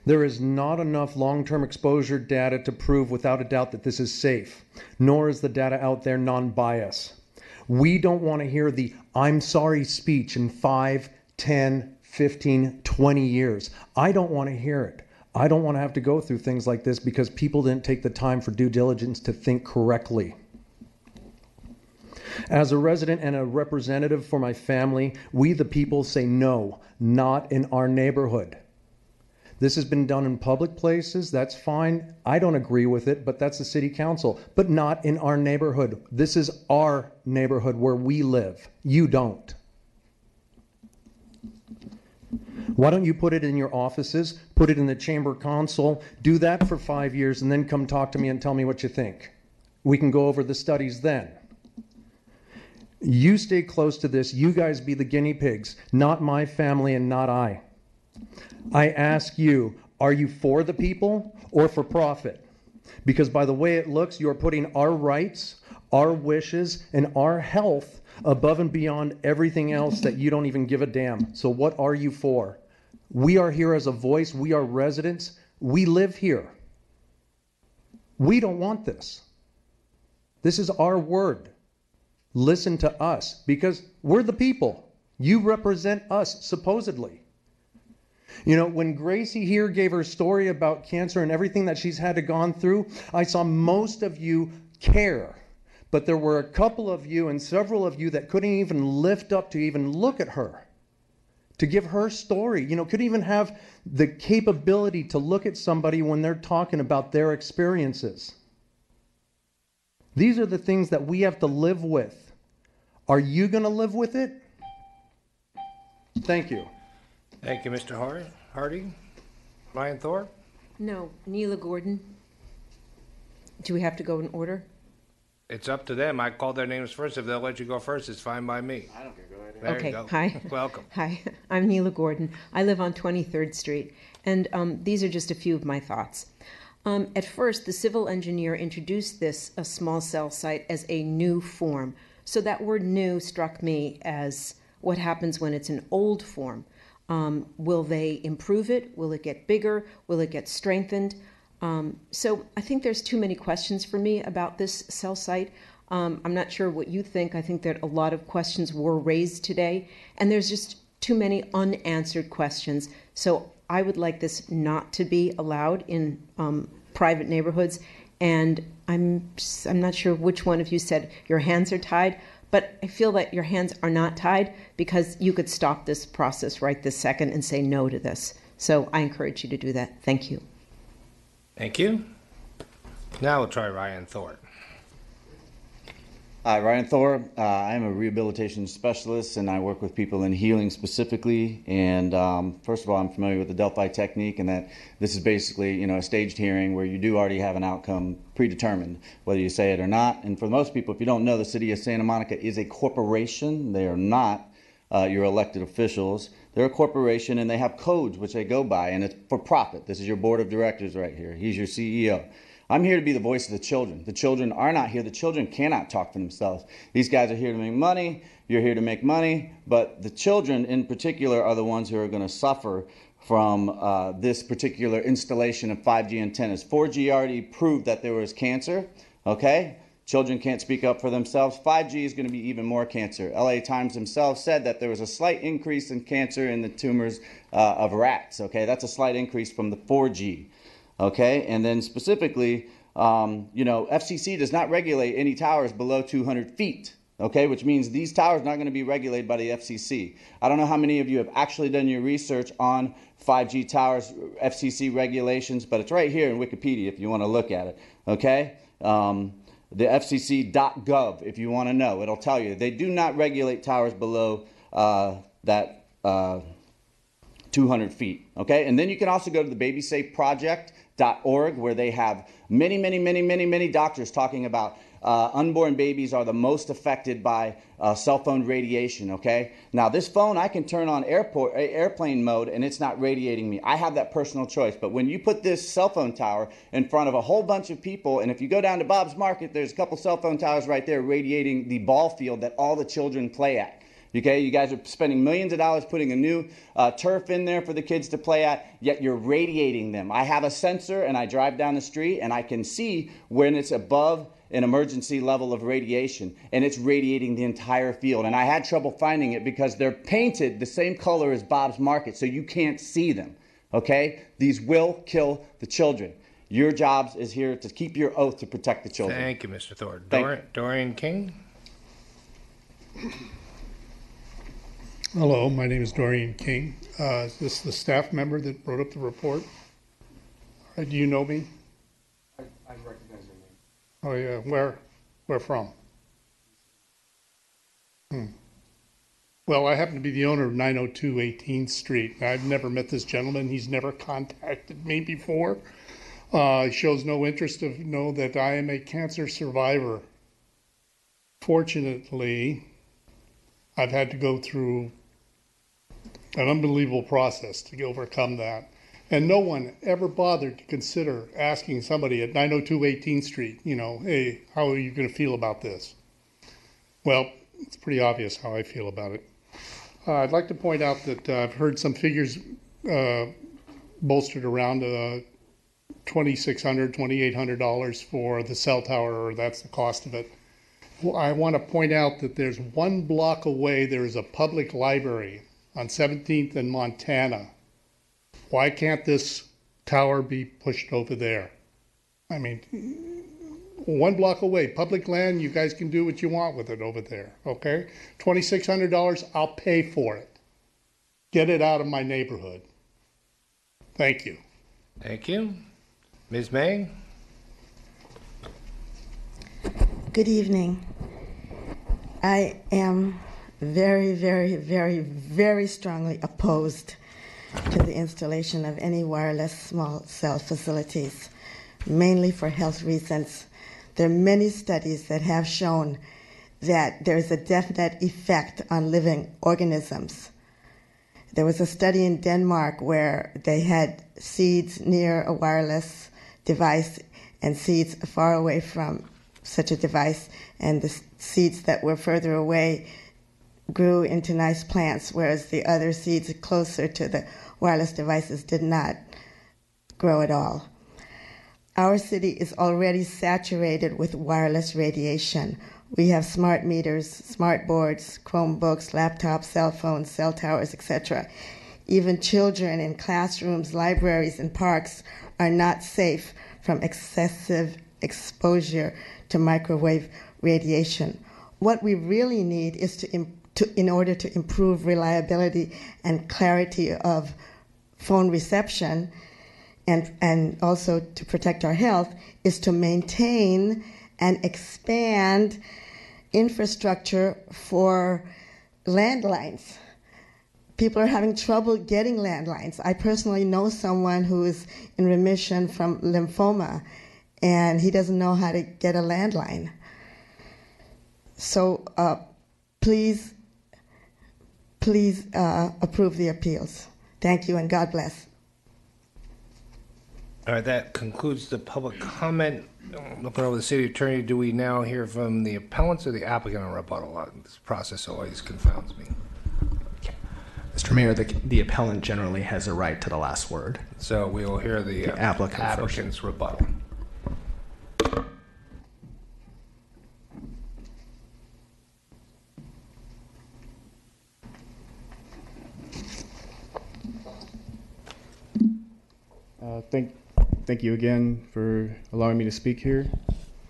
There is not enough long-term exposure data to prove without a doubt that this is safe, nor is the data out there non-biased. We don't want to hear the "I'm sorry" speech in 5, 10, 15, 20 years. I don't want to hear it. I don't want to have to go through things like this because people didn't take the time for due diligence to think correctly. As a resident and a representative for my family, we the people say no, not in our neighborhood. This has been done in public places, that's fine. I don't agree with it, but that's the city council. But not in our neighborhood. This is our neighborhood where we live. You don't. Why don't you put it in your offices, put it in the chamber console, do that for 5 years, and then come talk to me and tell me what you think. We can go over the studies then. You stay close to this. You guys be the guinea pigs, not my family and not I. I ask you, are you for the people or for profit? Because by the way it looks, you're putting our rights, our wishes, and our health above and beyond everything else that you don't even give a damn. So what are you for? We are here as a voice. We are residents. We live here. We don't want this. This is our word. Listen to us because we're the people. You represent us, supposedly. You know, when Gracie here gave her story about cancer and everything that she's had to gone through, I saw most of you care. But there were a couple of you and several of you that couldn't even lift up to even look at her, to give her story. You know, couldn't even have the capability to look at somebody when they're talking about their experiences. These are the things that we have to live with. Are you going to live with it? Thank you. Thank you, Mr. Hardy. Ryan Thorpe? No, Neela Gordon. Do we have to go in order? It's up to them. I called their names first. If they'll let you go first, it's fine by me. I don't care. Go ahead. There okay. You go. Hi. Welcome. Hi. I'm Neela Gordon. I live on 23rd Street, and these are just a few of my thoughts. At first, the civil engineer introduced this a small cell site as a new form. So that word "new" struck me as what happens when it's an old form. Will they improve it? Will it get bigger? Will it get strengthened? So I think there's too many questions for me about this cell site. I'm not sure what you think. I think that a lot of questions were raised today, and there's just too many unanswered questions. So I would like this not to be allowed in private neighborhoods. And I'm not sure which one of you said your hands are tied, but I feel that your hands are not tied because you could stop this process right this second and say no to this. So I encourage you to do that. Thank you. Thank you. Now we'll try Ryan Thorpe. Hi, Ryan Thorpe. I'm a rehabilitation specialist, and I work with people in healing specifically. And first of all, I'm familiar with the Delphi technique, and that this is basically, you know, a staged hearing where you do already have an outcome predetermined, whether you say it or not. And for most people, if you don't know, the city of Santa Monica is a corporation. They are not your elected officials. They're a corporation, and they have codes which they go by, and it's for profit. This is your board of directors right here. He's your CEO. I'm here to be the voice of the children. The children are not here. The children cannot talk for themselves. These guys are here to make money. You're here to make money. But the children in particular are the ones who are going to suffer from this particular installation of 5G antennas. 4G already proved that there was cancer, okay? Children can't speak up for themselves. 5G is going to be even more cancer. LA Times themselves said that there was a slight increase in cancer in the tumors of rats, okay? That's a slight increase from the 4G. Okay, and then specifically, you know, FCC does not regulate any towers below 200 feet, okay, which means these towers are not going to be regulated by the FCC. I don't know how many of you have actually done your research on 5G towers, FCC regulations, but it's right here in Wikipedia if you want to look at it, okay? The FCC.gov, if you want to know, it'll tell you. They do not regulate towers below that 200 feet, okay? And then you can also go to the BabySafeProject.org where they have many doctors talking about unborn babies are the most affected by cell phone radiation, okay? Now this phone I can turn on airplane mode and it's not radiating me. I have that personal choice, but when you put this cell phone tower in front of a whole bunch of people, and if you go down to Bob's Market, there's a couple cell phone towers right there radiating the ball field that all the children play at. Okay, you guys are spending millions of dollars putting a new turf in there for the kids to play at, yet you're radiating them. I have a sensor and I drive down the street and I can see when it's above an emergency level of radiation, and it's radiating the entire field. And I had trouble finding it because they're painted the same color as Bob's Market, so you can't see them. Okay? These will kill the children. Your job is here to keep your oath to protect the children. Thank you, Mr. Thornton. Thank you. Dorian King? Hello, my name is Dorian King. Is this the staff member that wrote up the report? Do you know me? I recognize your name. Oh yeah, where from? Well, I happen to be the owner of 902 18th Street. I've never met this gentleman. He's never contacted me before. He shows no interest to know that I am a cancer survivor. Fortunately, I've had to go through an unbelievable process to overcome that. And no one ever bothered to consider asking somebody at 902 18th Street, you know, hey, how are you going to feel about this? Well, it's pretty obvious how I feel about it. I'd like to point out that I've heard some figures bolstered around $2,600, $2,800 for the cell tower, or that's the cost of it. Well, I want to point out that there's 1 block away, there is a public library on 17th and Montana. Why can't this tower be pushed over there? I mean, 1 block away, public land, you guys can do what you want with it over there, okay? $2,600, I'll pay for it. Get it out of my neighborhood. Thank you. Thank you. Ms. May? Good evening. I am very, very, very, very strongly opposed to the installation of any wireless small cell facilities, mainly for health reasons. There are many studies that have shown that there is a definite effect on living organisms. There was a study in Denmark where they had seeds near a wireless device and seeds far away from such a device, and the seeds that were further away grew into nice plants, whereas the other seeds closer to the wireless devices did not grow at all. Our city is already saturated with wireless radiation. We have smart meters, smart boards, Chromebooks, laptops, cell phones, cell towers, etc. Even children in classrooms, libraries, and parks are not safe from excessive exposure to microwave radiation. What we really need is in order to improve reliability and clarity of phone reception, and also to protect our health, is to maintain and expand infrastructure for landlines. People are having trouble getting landlines. I personally know someone who is in remission from lymphoma, and he doesn't know how to get a landline. So please approve the appeals. Thank you, and God bless. All right, that concludes the public comment. Looking over the city attorney, do we now hear from the appellants or the applicant on rebuttal? This process always confounds me. Mr. Mayor, the appellant generally has a right to the last word. So we will hear the applicant's rebuttal. Thank you again for allowing me to speak here.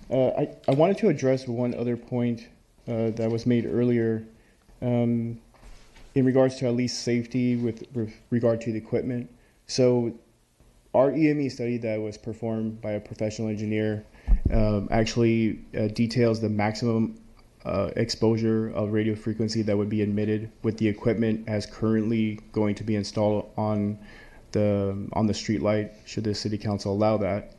I wanted to address one other point that was made earlier in regards to at least safety with regard to the equipment. So our EME study that was performed by a professional engineer actually details the maximum exposure of radio frequency that would be emitted with the equipment as currently going to be installed on the street light, should the city council allow that.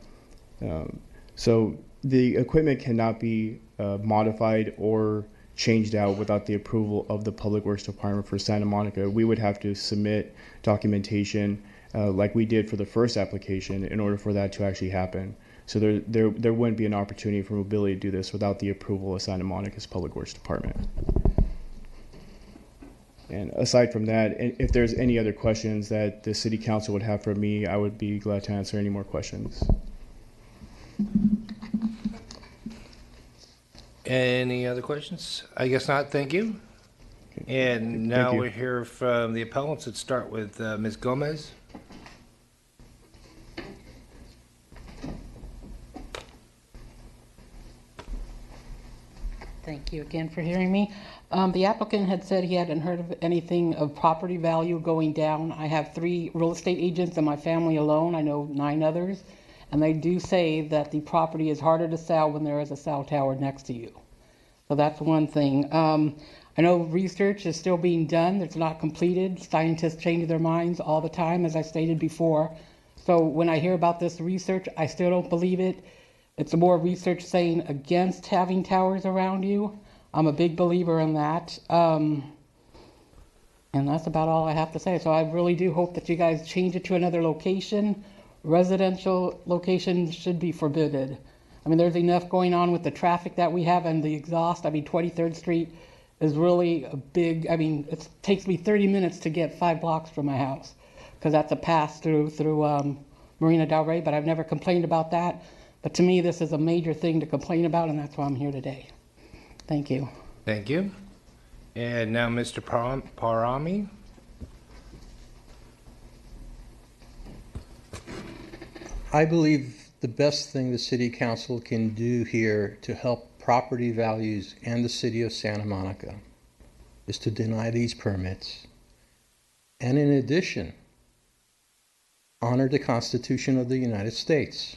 So the equipment cannot be modified or changed out without the approval of the Public Works Department for Santa Monica. We would have to submit documentation like we did for the first application in order for that to actually happen. So there wouldn't be an opportunity for mobility to do this without the approval of Santa Monica's Public Works Department. And aside from that, if there's any other questions that the city council would have for me, I would be glad to answer any more questions. Any other questions? I guess not. Thank you. And now we hear from the appellants. Let's start with Ms. Gomez. Thank you again for hearing me. The applicant had said he hadn't heard of anything of property value going down. I have 3 real estate agents in my family alone. I know 9 others. And they do say that the property is harder to sell when there is a cell tower next to you. So that's one thing. I know research is still being done. It's not completed. Scientists change their minds all the time, as I stated before. So when I hear about this research, I still don't believe it. It's more research saying against having towers around you. I'm a big believer in that. And that's about all I have to say. So I really do hope that you guys change it to another location. Residential locations should be forbidden. I mean, there's enough going on with the traffic that we have and the exhaust. I mean, 23rd Street is really a big, I mean, it takes me 30 minutes to get 5 blocks from my house because that's a pass through Marina Del Rey, but I've never complained about that. But to me, this is a major thing to complain about, and that's why I'm here today. Thank you. Thank you. And now Mr. Parami. I believe the best thing the City Council can do here to help property values and the City of Santa Monica is to deny these permits. And in addition, honor the Constitution of the United States,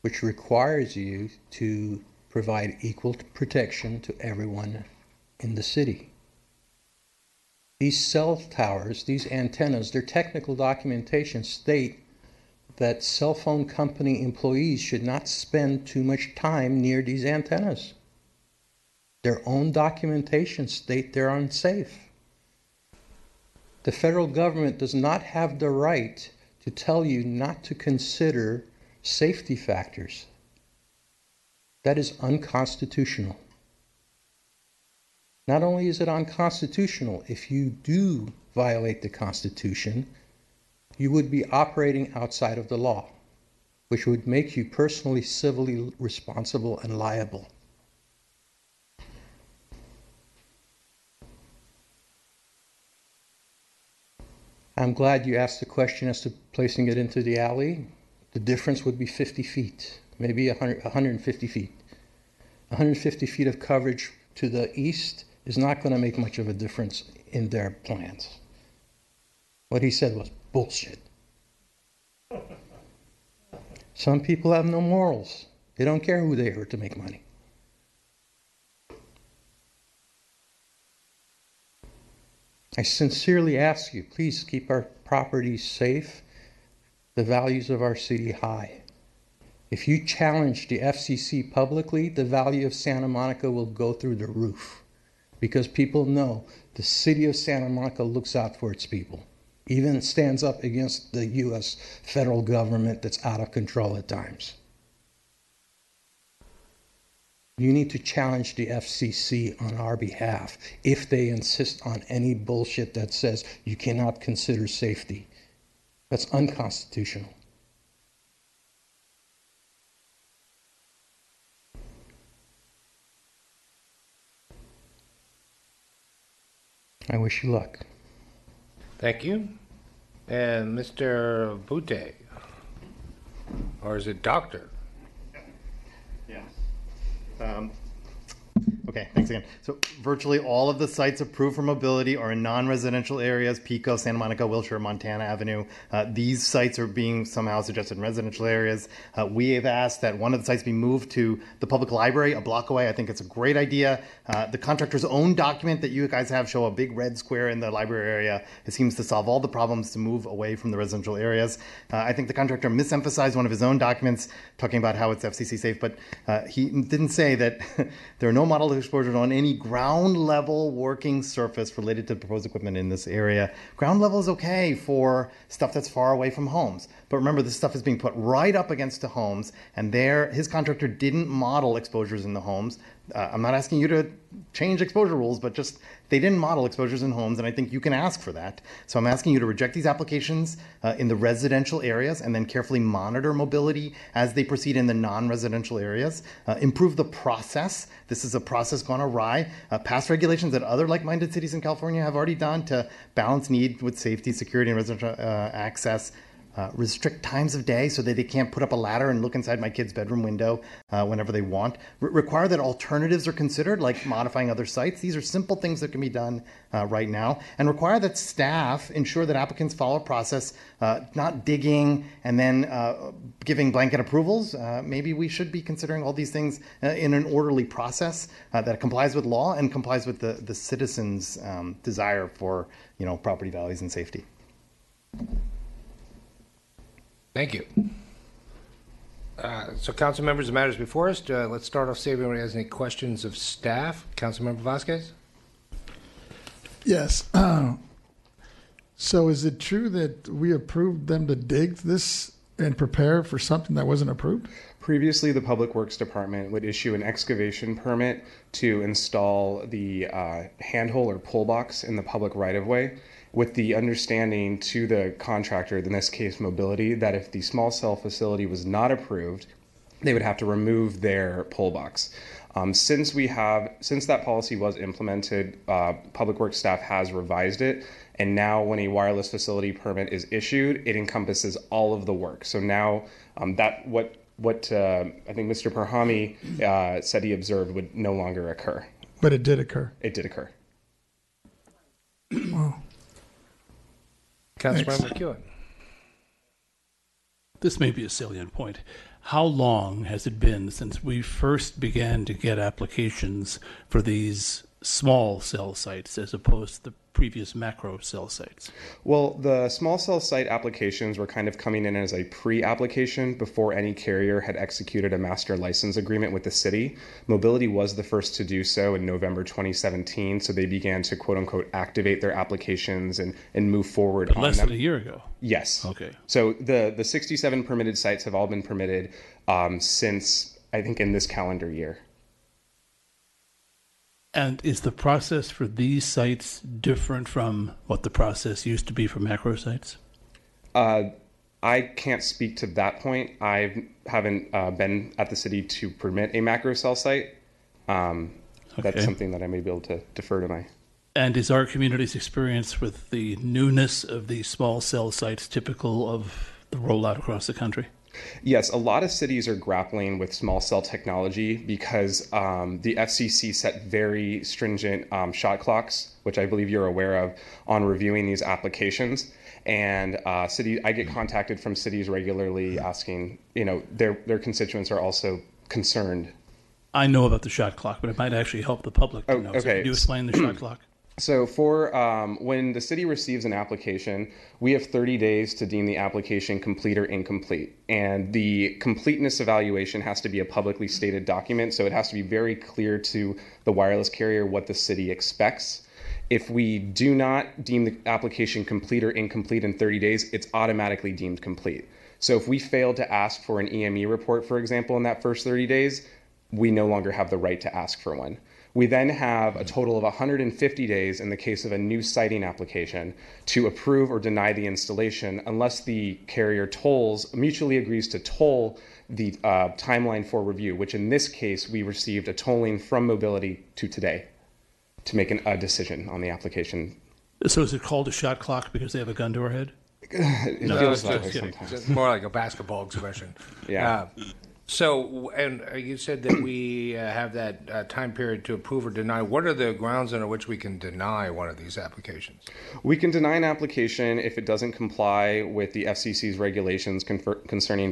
which requires you to provide equal protection to everyone in the city. These cell towers, these antennas, their technical documentation state that cell phone company employees should not spend too much time near these antennas. Their own documentation state they're unsafe. The federal government does not have the right to tell you not to consider safety factors. That is unconstitutional. Not only is it unconstitutional, if you do violate the Constitution, you would be operating outside of the law, which would make you personally, civilly responsible and liable. I'm glad you asked the question as to placing it into the alley. The difference would be 50 feet, maybe 150 feet. 150 feet of coverage to the east is not going to make much of a difference in their plans. What he said was bullshit. Some people have no morals. They don't care who they are to make money. I sincerely ask you, please keep our properties safe, the values of our city high. If you challenge the FCC publicly, the value of Santa Monica will go through the roof because people know the city of Santa Monica looks out for its people, even stands up against the U.S. federal government that's out of control at times. You need to challenge the FCC on our behalf if they insist on any bullshit that says you cannot consider safety. That's unconstitutional. I wish you luck. Thank you. And Mr. Bute, or is it Doctor? Yes. Okay, thanks again. So virtually all of the sites approved for mobility are in non-residential areas, Pico, Santa Monica, Wilshire, Montana Avenue. These sites are being somehow suggested in residential areas. We have asked that one of the sites be moved to the public library a block away. I think it's a great idea. The contractor's own document that you guys have show a big red square in the library area. It seems to solve all the problems to move away from the residential areas. I think the contractor misemphasized one of his own documents talking about how it's FCC safe, but he didn't say that there are no model exposures on any ground level working surface related to proposed equipment in this area. Ground level is okay for stuff that's far away from homes. But remember, this stuff is being put right up against the homes, and there his contractor didn't model exposures in the homes. I'm not asking you to change exposure rules, but just they didn't model exposures in homes, and I think you can ask for that. So I'm asking you to reject these applications in the residential areas and then carefully monitor mobility as they proceed in the non-residential areas. Improve the process. This is a process gone awry. Pass regulations that other like-minded cities in California have already done to balance need with safety, security, and residential access. Restrict times of day so that they can't put up a ladder and look inside my kid's bedroom window whenever they want. Require that alternatives are considered, like modifying other sites. These are simple things that can be done right now. And require that staff ensure that applicants follow a process, not digging and then giving blanket approvals. Maybe we should be considering all these things in an orderly process that complies with law and complies with the citizens' desire for, property values and safety. Thank you. So, council members, the matters before us. Let's start off. See if anyone has any questions of staff. Councilmember Vasquez. Yes. So, is it true that we approved them to dig this and prepare for something that wasn't approved? Previously, the Public Works Department would issue an excavation permit to install the handhole or pull box in the public right-of-way, with the understanding to the contractor, in this case Mobility, that if the small cell facility was not approved, they would have to remove their pull box. Since that policy was implemented, Public Works staff has revised it, and now when a wireless facility permit is issued, it encompasses all of the work. So now what I think Mr. Parhami said he observed would no longer occur. But it did occur. It did occur. Wow. Councilmember McEwen. This may be a salient point. How long has it been since we first began to get applications for these small cell sites as opposed to the previous macro cell sites? Well, the small cell site applications were kind of coming in as a pre-application before any carrier had executed a master license agreement with the city. Mobility was the first to do so in November 2017, so they began to quote-unquote activate their applications and move forward But on less them. than a year ago. Yes. Okay. So the 67 permitted sites have all been permitted since, I think, in this calendar year. And is the process for these sites different from what the process used to be for macro sites? I can't speak to that point. I haven't been at the city to permit a macro cell site. That's something that I may be able to defer to my... And is our community's experience with the newness of these small cell sites typical of the rollout across the country? Yes, a lot of cities are grappling with small cell technology because the FCC set very stringent shot clocks, which I believe you're aware of, on reviewing these applications. And I get contacted from cities regularly asking, their constituents are also concerned. I know about the shot clock, but it might actually help the public to know. Okay. So can you explain the shot clock? So when the city receives an application, we have 30 days to deem the application complete or incomplete. And the completeness evaluation has to be a publicly stated document, so it has to be very clear to the wireless carrier what the city expects. If we do not deem the application complete or incomplete in 30 days, it's automatically deemed complete. So if we fail to ask for an EME report, for example, in that first 30 days, we no longer have the right to ask for one. We then have a total of 150 days in the case of a new siting application to approve or deny the installation unless the carrier mutually agrees to toll the timeline for review, which in this case, we received a tolling from Mobility to today to make a decision on the application. So is it called a shot clock because they have a gun to our head? It No, feels it's that way just sometimes. it's more like a basketball expression. Yeah. So, and you said that we have that time period to approve or deny. What are the grounds under which we can deny one of these applications? We can deny an application if it doesn't comply with the FCC's regulations concerning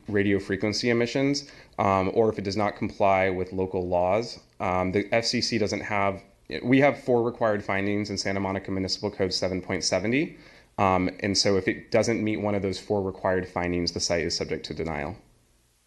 radio frequency emissions, or if it does not comply with local laws. The FCC doesn't have... We have 4 required findings in Santa Monica Municipal Code 7.70, and so if it doesn't meet one of those 4 required findings, the site is subject to denial.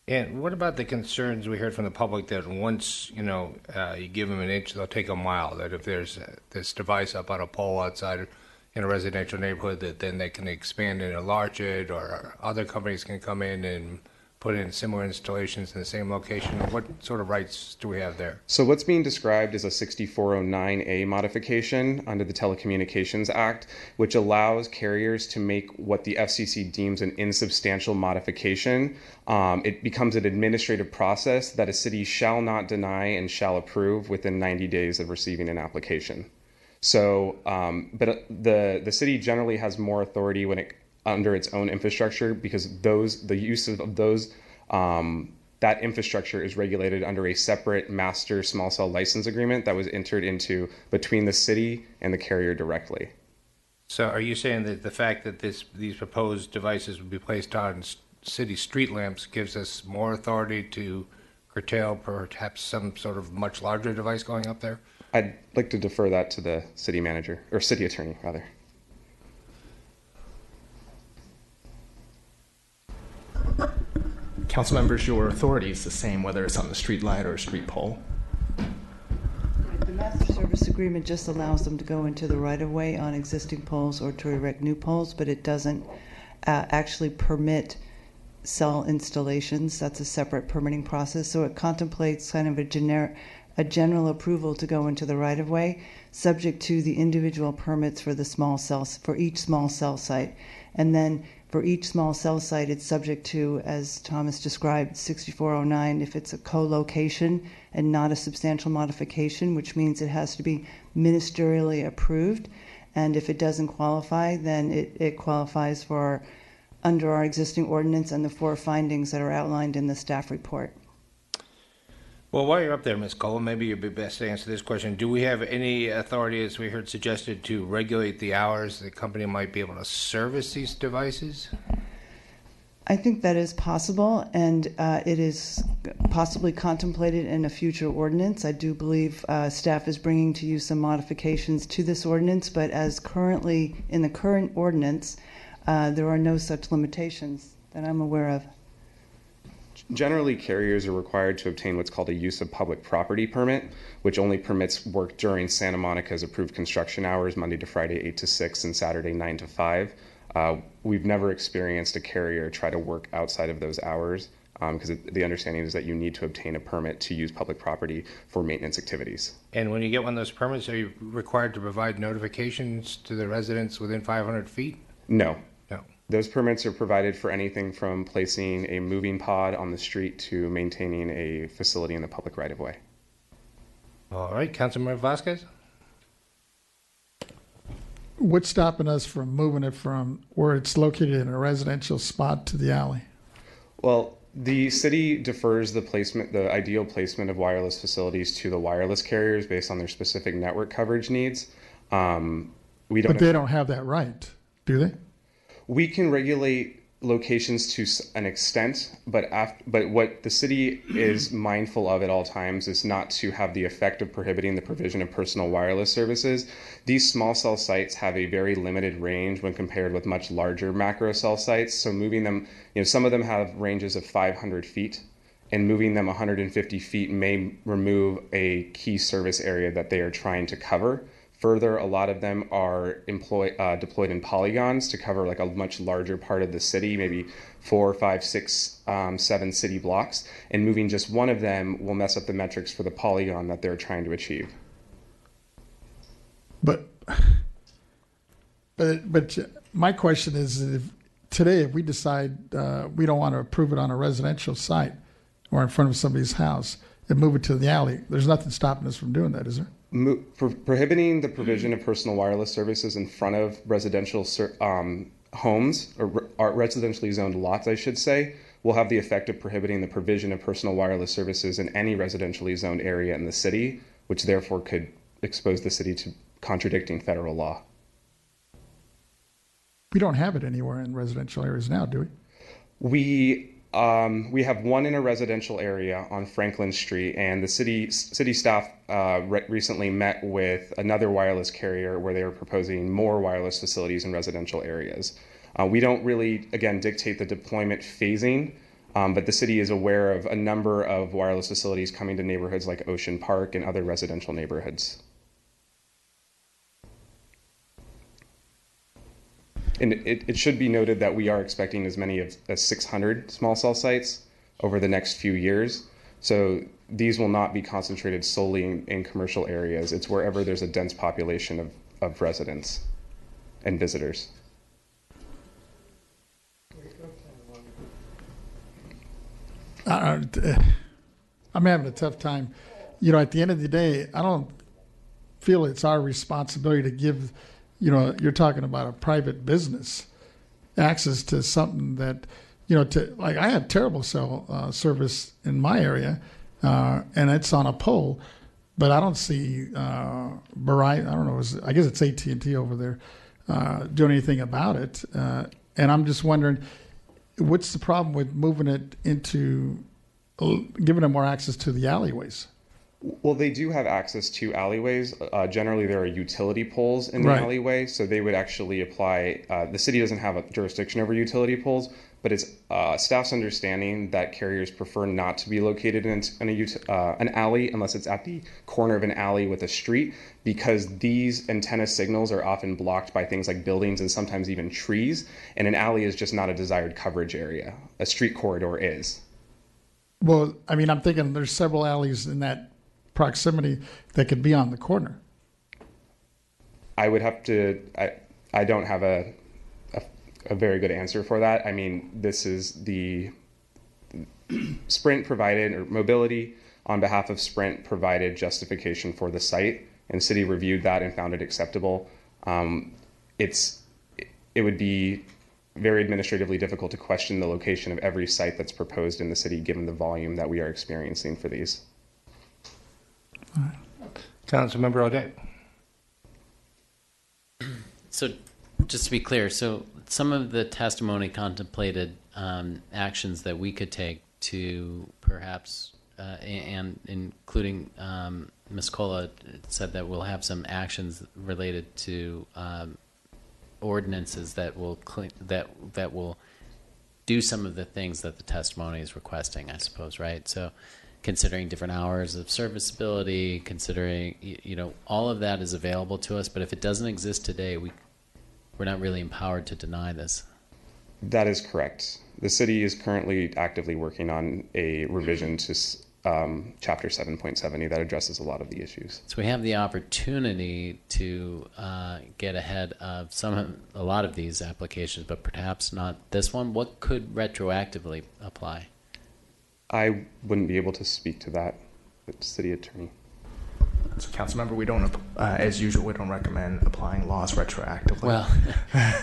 And what about the concerns we heard from the public that once, you give them an inch, they'll take a mile, that if there's this device up on a pole outside in a residential neighborhood, that then they can expand and enlarge it, or other companies can come in and put in similar installations in the same location? Or what sort of rights do we have there? So what's being described is a 6409A modification under the Telecommunications Act, which allows carriers to make what the FCC deems an insubstantial modification. It becomes an administrative process that a city shall not deny and shall approve within 90 days of receiving an application. So, but the city generally has more authority under its own infrastructure, because the use of those that infrastructure is regulated under a separate master small cell license agreement that was entered into between the city and the carrier directly. So are you saying that the fact that these proposed devices would be placed on city street lamps gives us more authority to curtail perhaps some sort of much larger device going up there? I'd like to defer that to the city manager, or city attorney, rather. Council members, your authority is the same whether it's on the street light or a street pole. The master service agreement just allows them to go into the right-of-way on existing poles or to erect new poles, but it doesn't actually permit cell installations. That's a separate permitting process. So it contemplates kind of a general approval to go into the right-of-way, subject to the individual permits for the small cells, for each small cell site. And then for each small cell site, it's subject to, as Thomas described, 6409, if it's a co-location and not a substantial modification, which means it has to be ministerially approved. And if it doesn't qualify, then it qualifies for under our existing ordinance and the 4 findings that are outlined in the staff report. Well, while you're up there, Ms. Cole, maybe you'd be best to answer this question. Do we have any authority, as we heard suggested, to regulate the hours the company might be able to service these devices? I think that is possible, and it is possibly contemplated in a future ordinance. I do believe staff is bringing to you some modifications to this ordinance, but as currently in the current ordinance, there are no such limitations that I'm aware of. Generally, carriers are required to obtain what's called a use of public property permit, which only permits work during Santa Monica's approved construction hours, Monday to Friday, 8 to 6, and Saturday, 9 to 5. We've never experienced a carrier try to work outside of those hours, because the understanding is that you need to obtain a permit to use public property for maintenance activities. And when you get one of those permits, are you required to provide notifications to the residents within 500 feet? No. No. Those permits are provided for anything from placing a moving pod on the street to maintaining a facility in the public right-of-way. All right, Councilmember Vasquez? What's stopping us from moving it from where it's located in a residential spot to the alley? Well, the city defers the ideal placement of wireless facilities to the wireless carriers based on their specific network coverage needs. But they don't have that right, do they? We can regulate locations to an extent, but what the city is mindful of at all times is not to have the effect of prohibiting the provision of personal wireless services. These small cell sites have a very limited range when compared with much larger macro cell sites. So moving them, some of them have ranges of 500 feet, and moving them 150 feet may remove a key service area that they are trying to cover. Further, a lot of them are deployed in polygons to cover like a much larger part of the city, maybe 4, 5, 6, 7 city blocks. And moving just one of them will mess up the metrics for the polygon that they're trying to achieve. But my question is, if we decide we don't want to approve it on a residential site or in front of somebody's house and move it to the alley, there's nothing stopping us from doing that, is there? Prohibiting the provision of personal wireless services in front of residential homes, or residentially zoned lots, I should say, will have the effect of prohibiting the provision of personal wireless services in any residentially zoned area in the city, which therefore could expose the city to contradicting federal law. We don't have it anywhere in residential areas now, do we? We have one in a residential area on Franklin Street, and the city staff recently met with another wireless carrier where they were proposing more wireless facilities in residential areas. We don't really, again, dictate the deployment phasing, but the city is aware of a number of wireless facilities coming to neighborhoods like Ocean Park and other residential neighborhoods. And it should be noted that we are expecting as many as 600 small cell sites, over the next few years. So these will not be concentrated solely in commercial areas. It's wherever there's a dense population of residents and visitors. I'm having a tough time. You know, at the end of the day, I don't feel it's our responsibility to give, you know, you're talking about a private business access to something that, you know, to like I had terrible cell service in my area, and it's on a pole, but I don't see Verizon. I don't know. I guess it's AT&T over there doing anything about it. And I'm just wondering, what's the problem with moving it into giving them more access to the alleyways? Well, they do have access to alleyways. Generally, there are utility poles in the alleyway, so they would actually apply. The city doesn't have a jurisdiction over utility poles, but it's staff's understanding that carriers prefer not to be located in an alley unless it's at the corner of an alley with a street, because these antenna signals are often blocked by things like buildings and sometimes even trees, and an alley is just not a desired coverage area. A street corridor is. Well, I mean, I'm thinking there's several alleys in that proximity that could be on the corner. I would have to. I don't have a very good answer for that. I mean, this is the Sprint provided, or Mobility on behalf of Sprint provided justification for the site, and city reviewed that and found it acceptable. It would be very administratively difficult to question the location of every site that's proposed in the city, given the volume that we are experiencing for these. Councilmember O'Day. So, just to be clear, so some of the testimony contemplated actions that we could take to perhaps, and including Ms. Cola said that we'll have some actions related to ordinances that will that will do some of the things that the testimony is requesting, I suppose, right? So, considering different hours of serviceability, considering, you know, all of that is available to us. But if it doesn't exist today, we're not really empowered to deny this. That is correct. The city is currently actively working on a revision to Chapter 7.70 that addresses a lot of the issues. So we have the opportunity to get ahead of a lot of these applications, but perhaps not this one. What could retroactively apply? I wouldn't be able to speak to that, but city attorney. So, Councilmember, we don't, as usual, we don't recommend applying laws retroactively. Well,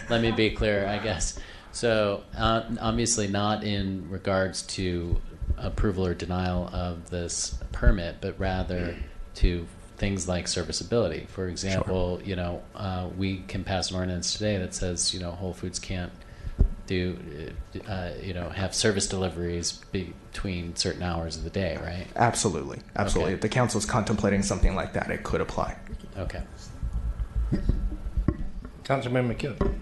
let me be clear, I guess. So, obviously not in regards to approval or denial of this permit, but rather to things like serviceability. For example, you know, we can pass an ordinance today that says, you know, Whole Foods can't do, you know, have service deliveries between certain hours of the day, right? Absolutely. Absolutely. Okay. If the council is contemplating something like that, it could apply. Okay. Councilman McKeon.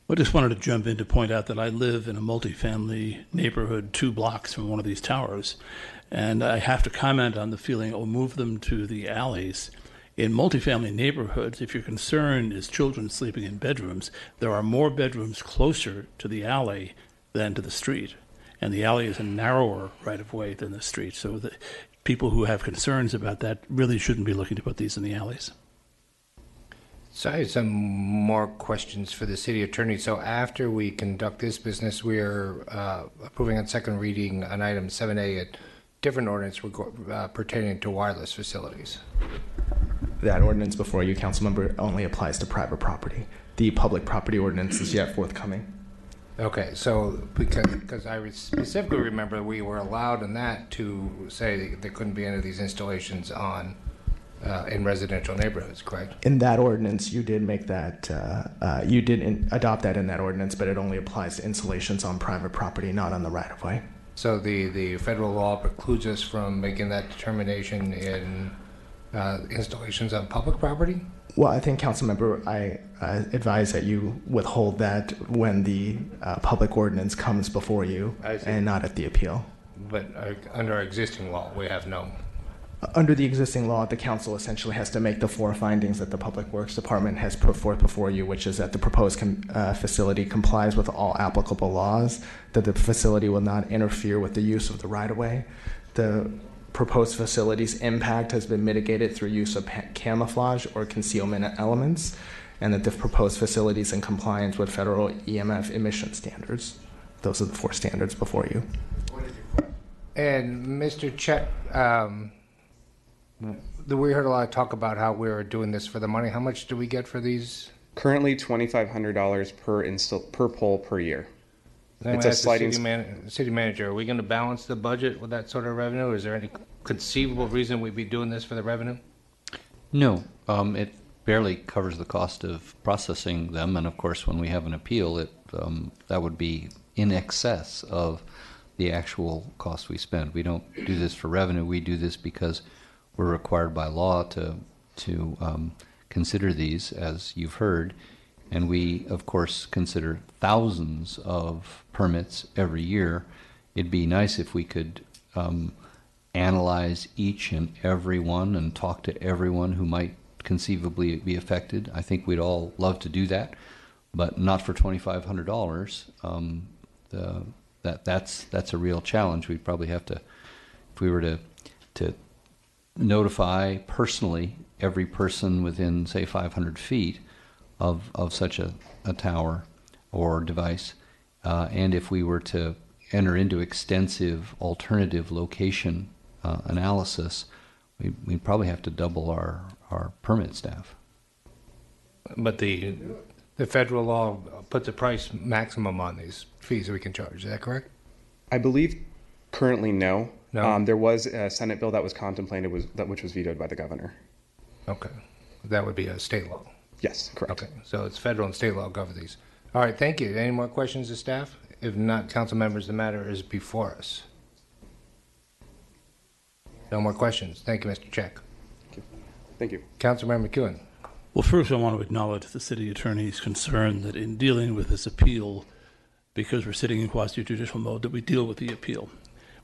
I just wanted to jump in to point out that I live in a multifamily neighborhood 2 blocks from one of these towers, and I have to comment on the feeling, oh, move them to the alleys. In multifamily neighborhoods, if your concern is children sleeping in bedrooms, there are more bedrooms closer to the alley than to the street. And the alley is a narrower right-of-way than the street. So the people who have concerns about that really shouldn't be looking to put these in the alleys. So I have some more questions for the city attorney. So after we conduct this business, we are approving on second reading on item 7A, a different ordinance pertaining to wireless facilities. That ordinance before you, Councilmember, only applies to private property. The public property ordinance is yet forthcoming. Okay, so because I specifically remember we were allowed in that to say there couldn't be any of these installations on in residential neighborhoods, correct? In that ordinance, you did make that, you did adopt that in that ordinance, but it only applies to installations on private property, not on the right-of-way. So the federal law precludes us from making that determination in installations on public property? Well, I think, Councilmember, I advise that you withhold that when the public ordinance comes before you and not at the appeal. But under our existing law, we have no Under the existing law, the council essentially has to make the 4 findings that the Public Works Department has put forth before you, which is that the proposed facility complies with all applicable laws, that the facility will not interfere with the use of the right-of-way, the proposed facility's impact has been mitigated through use of camouflage or concealment elements, and that the proposed facility is in compliance with federal EMF emission standards. Those are the 4 standards before you. And Mr. Chet, we heard a lot of talk about how we were doing this for the money. How much do we get for these? Currently, $2,500 per pole per year. Then It's a sliding. city manager, are we going to balance the budget with that sort of revenue? Is there any conceivable reason we'd be doing this for the revenue? No, it barely covers the cost of processing them, and of course, when we have an appeal, that would be in excess of the actual cost we spend. We don't do this for revenue. We do this because we're required by law to consider these, as you've heard, and we, of course, consider thousands of permits every year. It'd be nice if we could analyze each and every one and talk to everyone who might conceivably be affected. I think we'd all love to do that, but not for $2,500. That's a real challenge. We'd probably have to, if we were to notify personally every person within, say, 500 feet of such a tower or device, and if we were to enter into extensive alternative location analysis, we'd probably have to double our permit staff. But the federal law puts a price maximum on these fees we can charge. Is that correct? I believe currently no. No? There was a Senate bill that was contemplated, which was vetoed by the governor. Okay. That would be a state law. Yes, correct. Okay. So it's federal and state law cover these. All right. Thank you. Any more questions of staff? If not, council members, the matter is before us. No more questions. Thank you, Mr. Check. Thank you. Councilmember McEwen. Well, first I want to acknowledge the city attorney's concern that in dealing with this appeal, because we're sitting in quasi-judicial mode, that we deal with the appeal.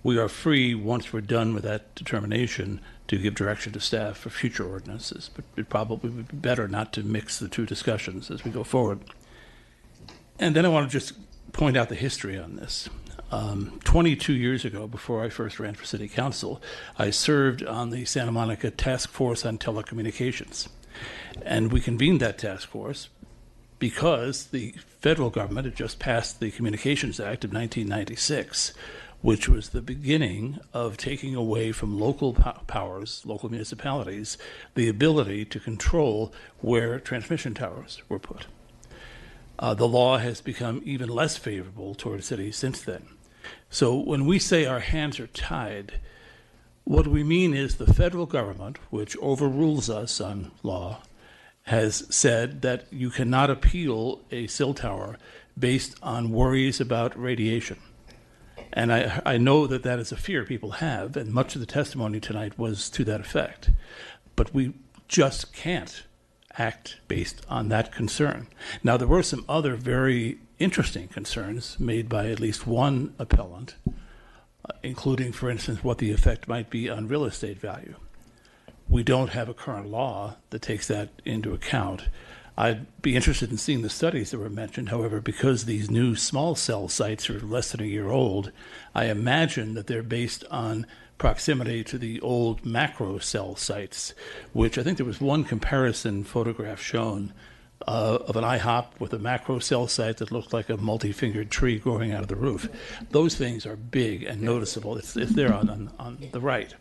We are free, once we're done with that determination, to give direction to staff for future ordinances, but it probably would be better not to mix the two discussions as we go forward. And then I want to just point out the history on this. 22 years ago, before I first ran for city council, I served on the Santa Monica Task Force on Telecommunications. And we convened that task force because the federal government had just passed the Communications Act of 1996, which was the beginning of taking away from local powers, local municipalities, the ability to control where transmission towers were put. The law has become even less favorable toward cities since then. So when we say our hands are tied, what we mean is the federal government, which overrules us on law, has said that you cannot appeal a cell tower based on worries about radiation. And I know that that is a fear people have, and much of the testimony tonight was to that effect. But we just can't act based on that concern. Now, there were some other very interesting concerns made by at least one appellant, including, for instance, what the effect might be on real estate value. We don't have a current law that takes that into account. I'd be interested in seeing the studies that were mentioned. However, because these new small cell sites are less than a year old, I imagine that they're based on proximity to the old macro cell sites, which I think there was one comparison photograph shown of an IHOP with a macro cell site that looked like a multi-fingered tree growing out of the roof. Those things are big and noticeable. It's there on the right.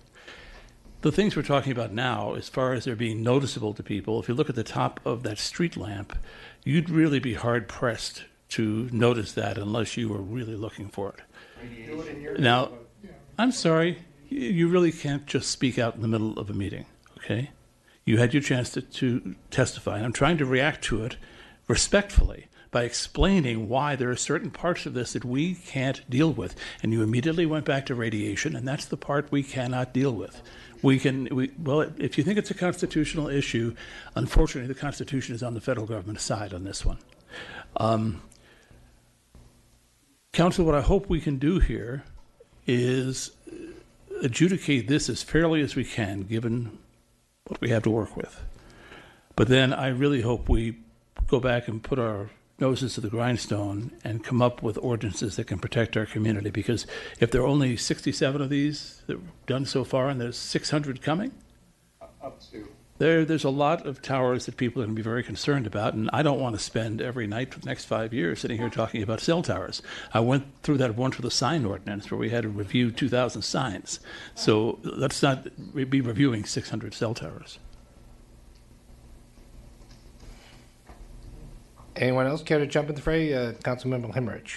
The things we're talking about now, as far as they're being noticeable to people, if you look at the top of that street lamp, you'd really be hard-pressed to notice that unless you were really looking for it. Now, I'm sorry, you really can't just speak out in the middle of a meeting, okay? You had your chance to testify, and I'm trying to react to it respectfully by explaining why there are certain parts of this that we can't deal with. And you immediately went back to radiation, and that's the part we cannot deal with. Well, if you think it's a constitutional issue, unfortunately, the Constitution is on the federal government's side on this one. Council, what I hope we can do here is adjudicate this as fairly as we can, given what we have to work with. But then I really hope we go back and put our noses to the grindstone and come up with ordinances that can protect our community. Because if there are only 67 of these that we've done so far, and there's 600 coming, Up to. there's a lot of towers that people are going to be very concerned about, and I don't want to spend every night for the next 5 years sitting here talking about cell towers. I went through that once with a sign ordinance where we had to review 2,000 signs. So let's not be reviewing 600 cell towers. Anyone else care to jump in the fray? Councilmember Hemmerich.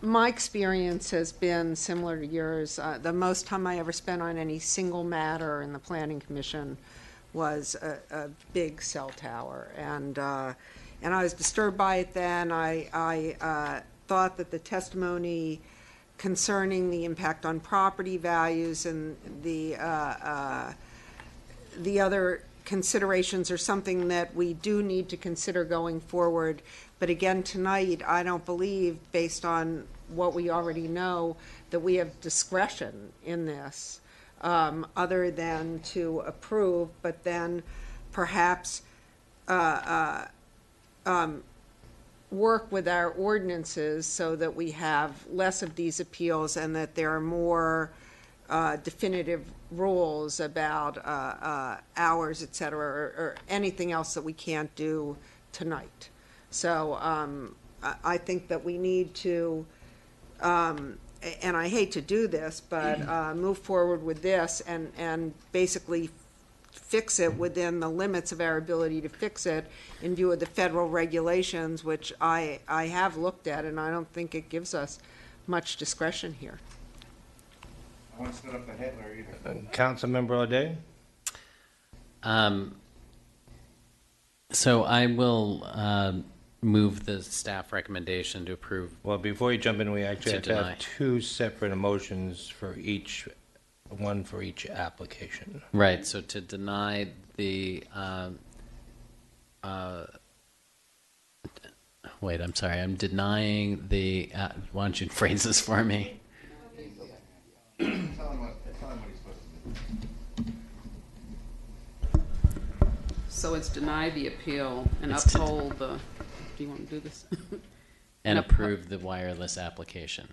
My experience has been similar to yours. The most time I ever spent on any single matter in the Planning Commission was a big cell tower, and I was disturbed by it then. I thought that the testimony concerning the impact on property values and the other considerations are something that we do need to consider going forward. But again, tonight, I don't believe, based on what we already know, that we have discretion in this, other than to approve, but then perhaps work with our ordinances so that we have less of these appeals and that there are more definitive rules about hours, et cetera, or anything else that we can't do tonight. So I think that we need to, and I hate to do this, but move forward with this and basically fix it within the limits of our ability to fix it in view of the federal regulations, which I have looked at, and I don't think it gives us much discretion here. I want to split up the Hitler either. Councilmember O'Day? So I will move the staff recommendation to approve. Well, before you jump in, we actually have to deny. have two separate motions for each, one for each application. Right, so to deny the, wait, I'm sorry, I'm denying the, why don't you phrase this for me? So it's deny the appeal and It's to- uphold the, do you want to do this? And approve the wireless application.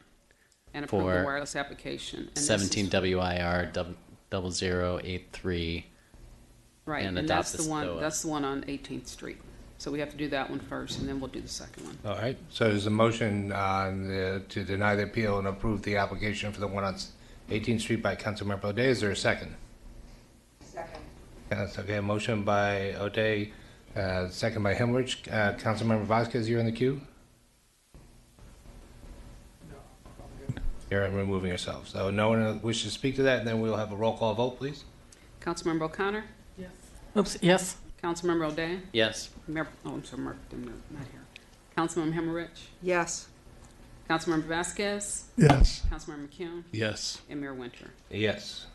And approve the for wireless application. And this is- 17 WIR 0083. Right, and and adopt that's the the one, STOA. that's the one on 18th Street. So we have to do that one first, and then we'll do the second one. All right, so there's a motion to deny the appeal and approve the application for the one on 18th Street by Councilmember O'Day. Is there a second? Second. That's okay, a motion by O'Day, second by Hemmerich. Councilmember Vasquez, you're in the queue? You're removing yourself. So no one wishes to speak to that, and then we'll have a roll call vote, please. Councilmember O'Connor? Yes. Oops, yes. Councilmember O'Day? Yes. Mayor, oh, I'm sorry, Mark, I'm not here. Councilmember Hemmerich? Yes. Councilmember Vasquez? Yes. Councilmember McCune? Yes. And Mayor Winter? Yes.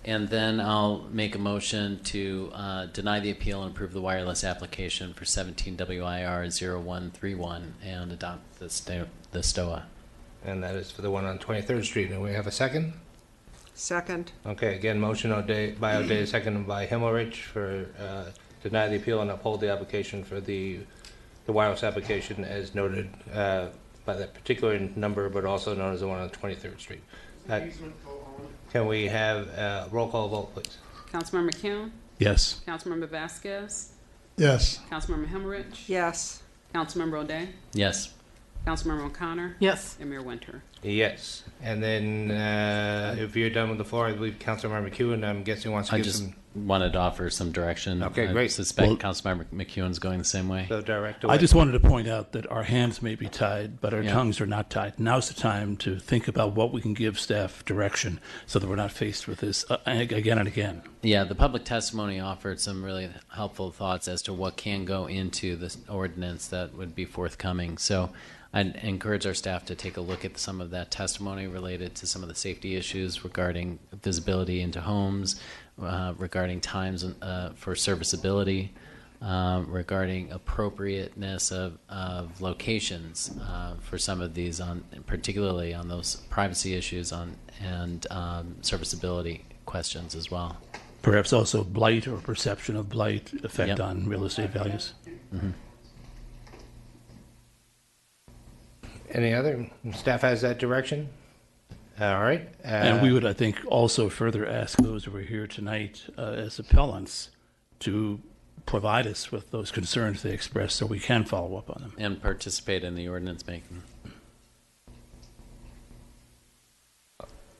And then I'll make a motion to deny the appeal and approve the wireless application for 17 WIR 0131 and adopt the STOA. And that is for the one on 23rd Street. And we have a second? Second. Okay, again, motion by O'Day, second by Hemmerich for deny the appeal and uphold the application for the wireless application as noted by that particular number, but also known as the one on 23rd Street. Can we have a roll call vote, please? Councilmember McCune? Yes. Councilmember Vasquez? Yes. Councilmember Hemmerich? Yes. Councilmember O'Day? Yes. Councilmember O'Connor? Yes. And Mayor Winter? Yes. And then if you're done with the floor, I believe Councilmember McEwen, I'm guessing, wants to I give just some... wanted to offer some direction. Okay, I great. suspect Well- Councilmember McEwen's going the same way. So direct I away. just wanted to point out that our hands may be tied, but our Yeah. tongues are not tied. Now's the time to think about what we can give staff direction so that we're not faced with this again and again. Yeah, the public testimony offered some really helpful thoughts as to what can go into this ordinance that would be forthcoming. So I'd encourage our staff to take a look at some of that testimony related to some of the safety issues regarding visibility into homes, regarding times for serviceability, regarding appropriateness of locations for some of these, particularly on those privacy issues and serviceability questions as well. Perhaps also blight or perception of blight effect on real estate values. Mm-hmm. Any other? Staff has that direction? All right. And we would, I think, also further ask those who are here tonight as appellants to provide us with those concerns they expressed so we can follow up on them. And participate in the ordinance making.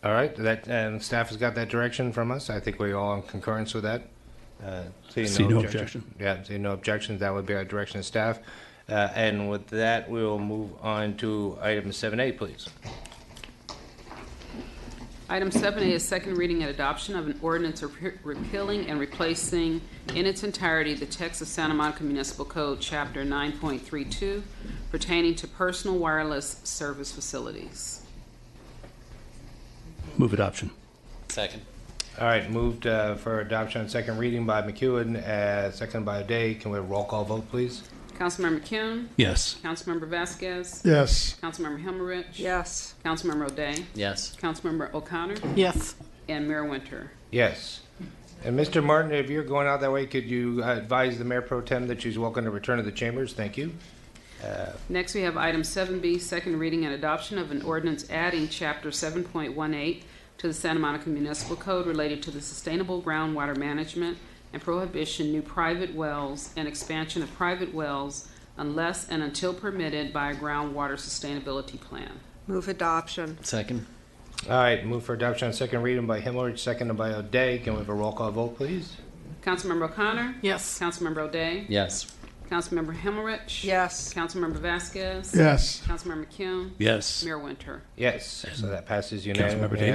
All right. And staff has got that direction from us. I think we all in concurrence with that. See no objection. Yeah, see no objections. That would be our direction of staff. And with that, we will move on to item 7A, please. Item 7A is second reading and adoption of an ordinance repealing and replacing in its entirety the text of Santa Monica Municipal Code, Chapter 9.32, pertaining to personal wireless service facilities. Move adoption. Second. All right, moved for adoption on second reading by McEwen, second by O'Day. Can we have a roll call vote, please? Councilmember Kuhn? Yes. Councilmember Vasquez? Yes. Councilmember Himmerich? Yes. Councilmember O'Day? Yes. Councilmember O'Connor? Yes. And Mayor Winter? Yes. And Mr. Martin, if you're going out that way, could you advise the Mayor Pro Tem that she's welcome to return to the chambers? Thank you. Next, we have item 7B, second reading and adoption of an ordinance adding Chapter 7.18 to the Santa Monica Municipal Code related to the sustainable groundwater management and prohibition new private wells and expansion of private wells unless and until permitted by a groundwater sustainability plan. Move adoption. Second. All right, move for adoption on second reading by Himmelrich, seconded by O'Day. Can we have a roll call vote, please? Councilmember O'Connor? Yes. Councilmember O'Day? Yes. Councilmember Himmelrich? Yes. Councilmember Vasquez? Yes. Councilmember Kuhn? Yes. Mayor Winter? Yes. So that passes Councilmember unanimously. Tatum?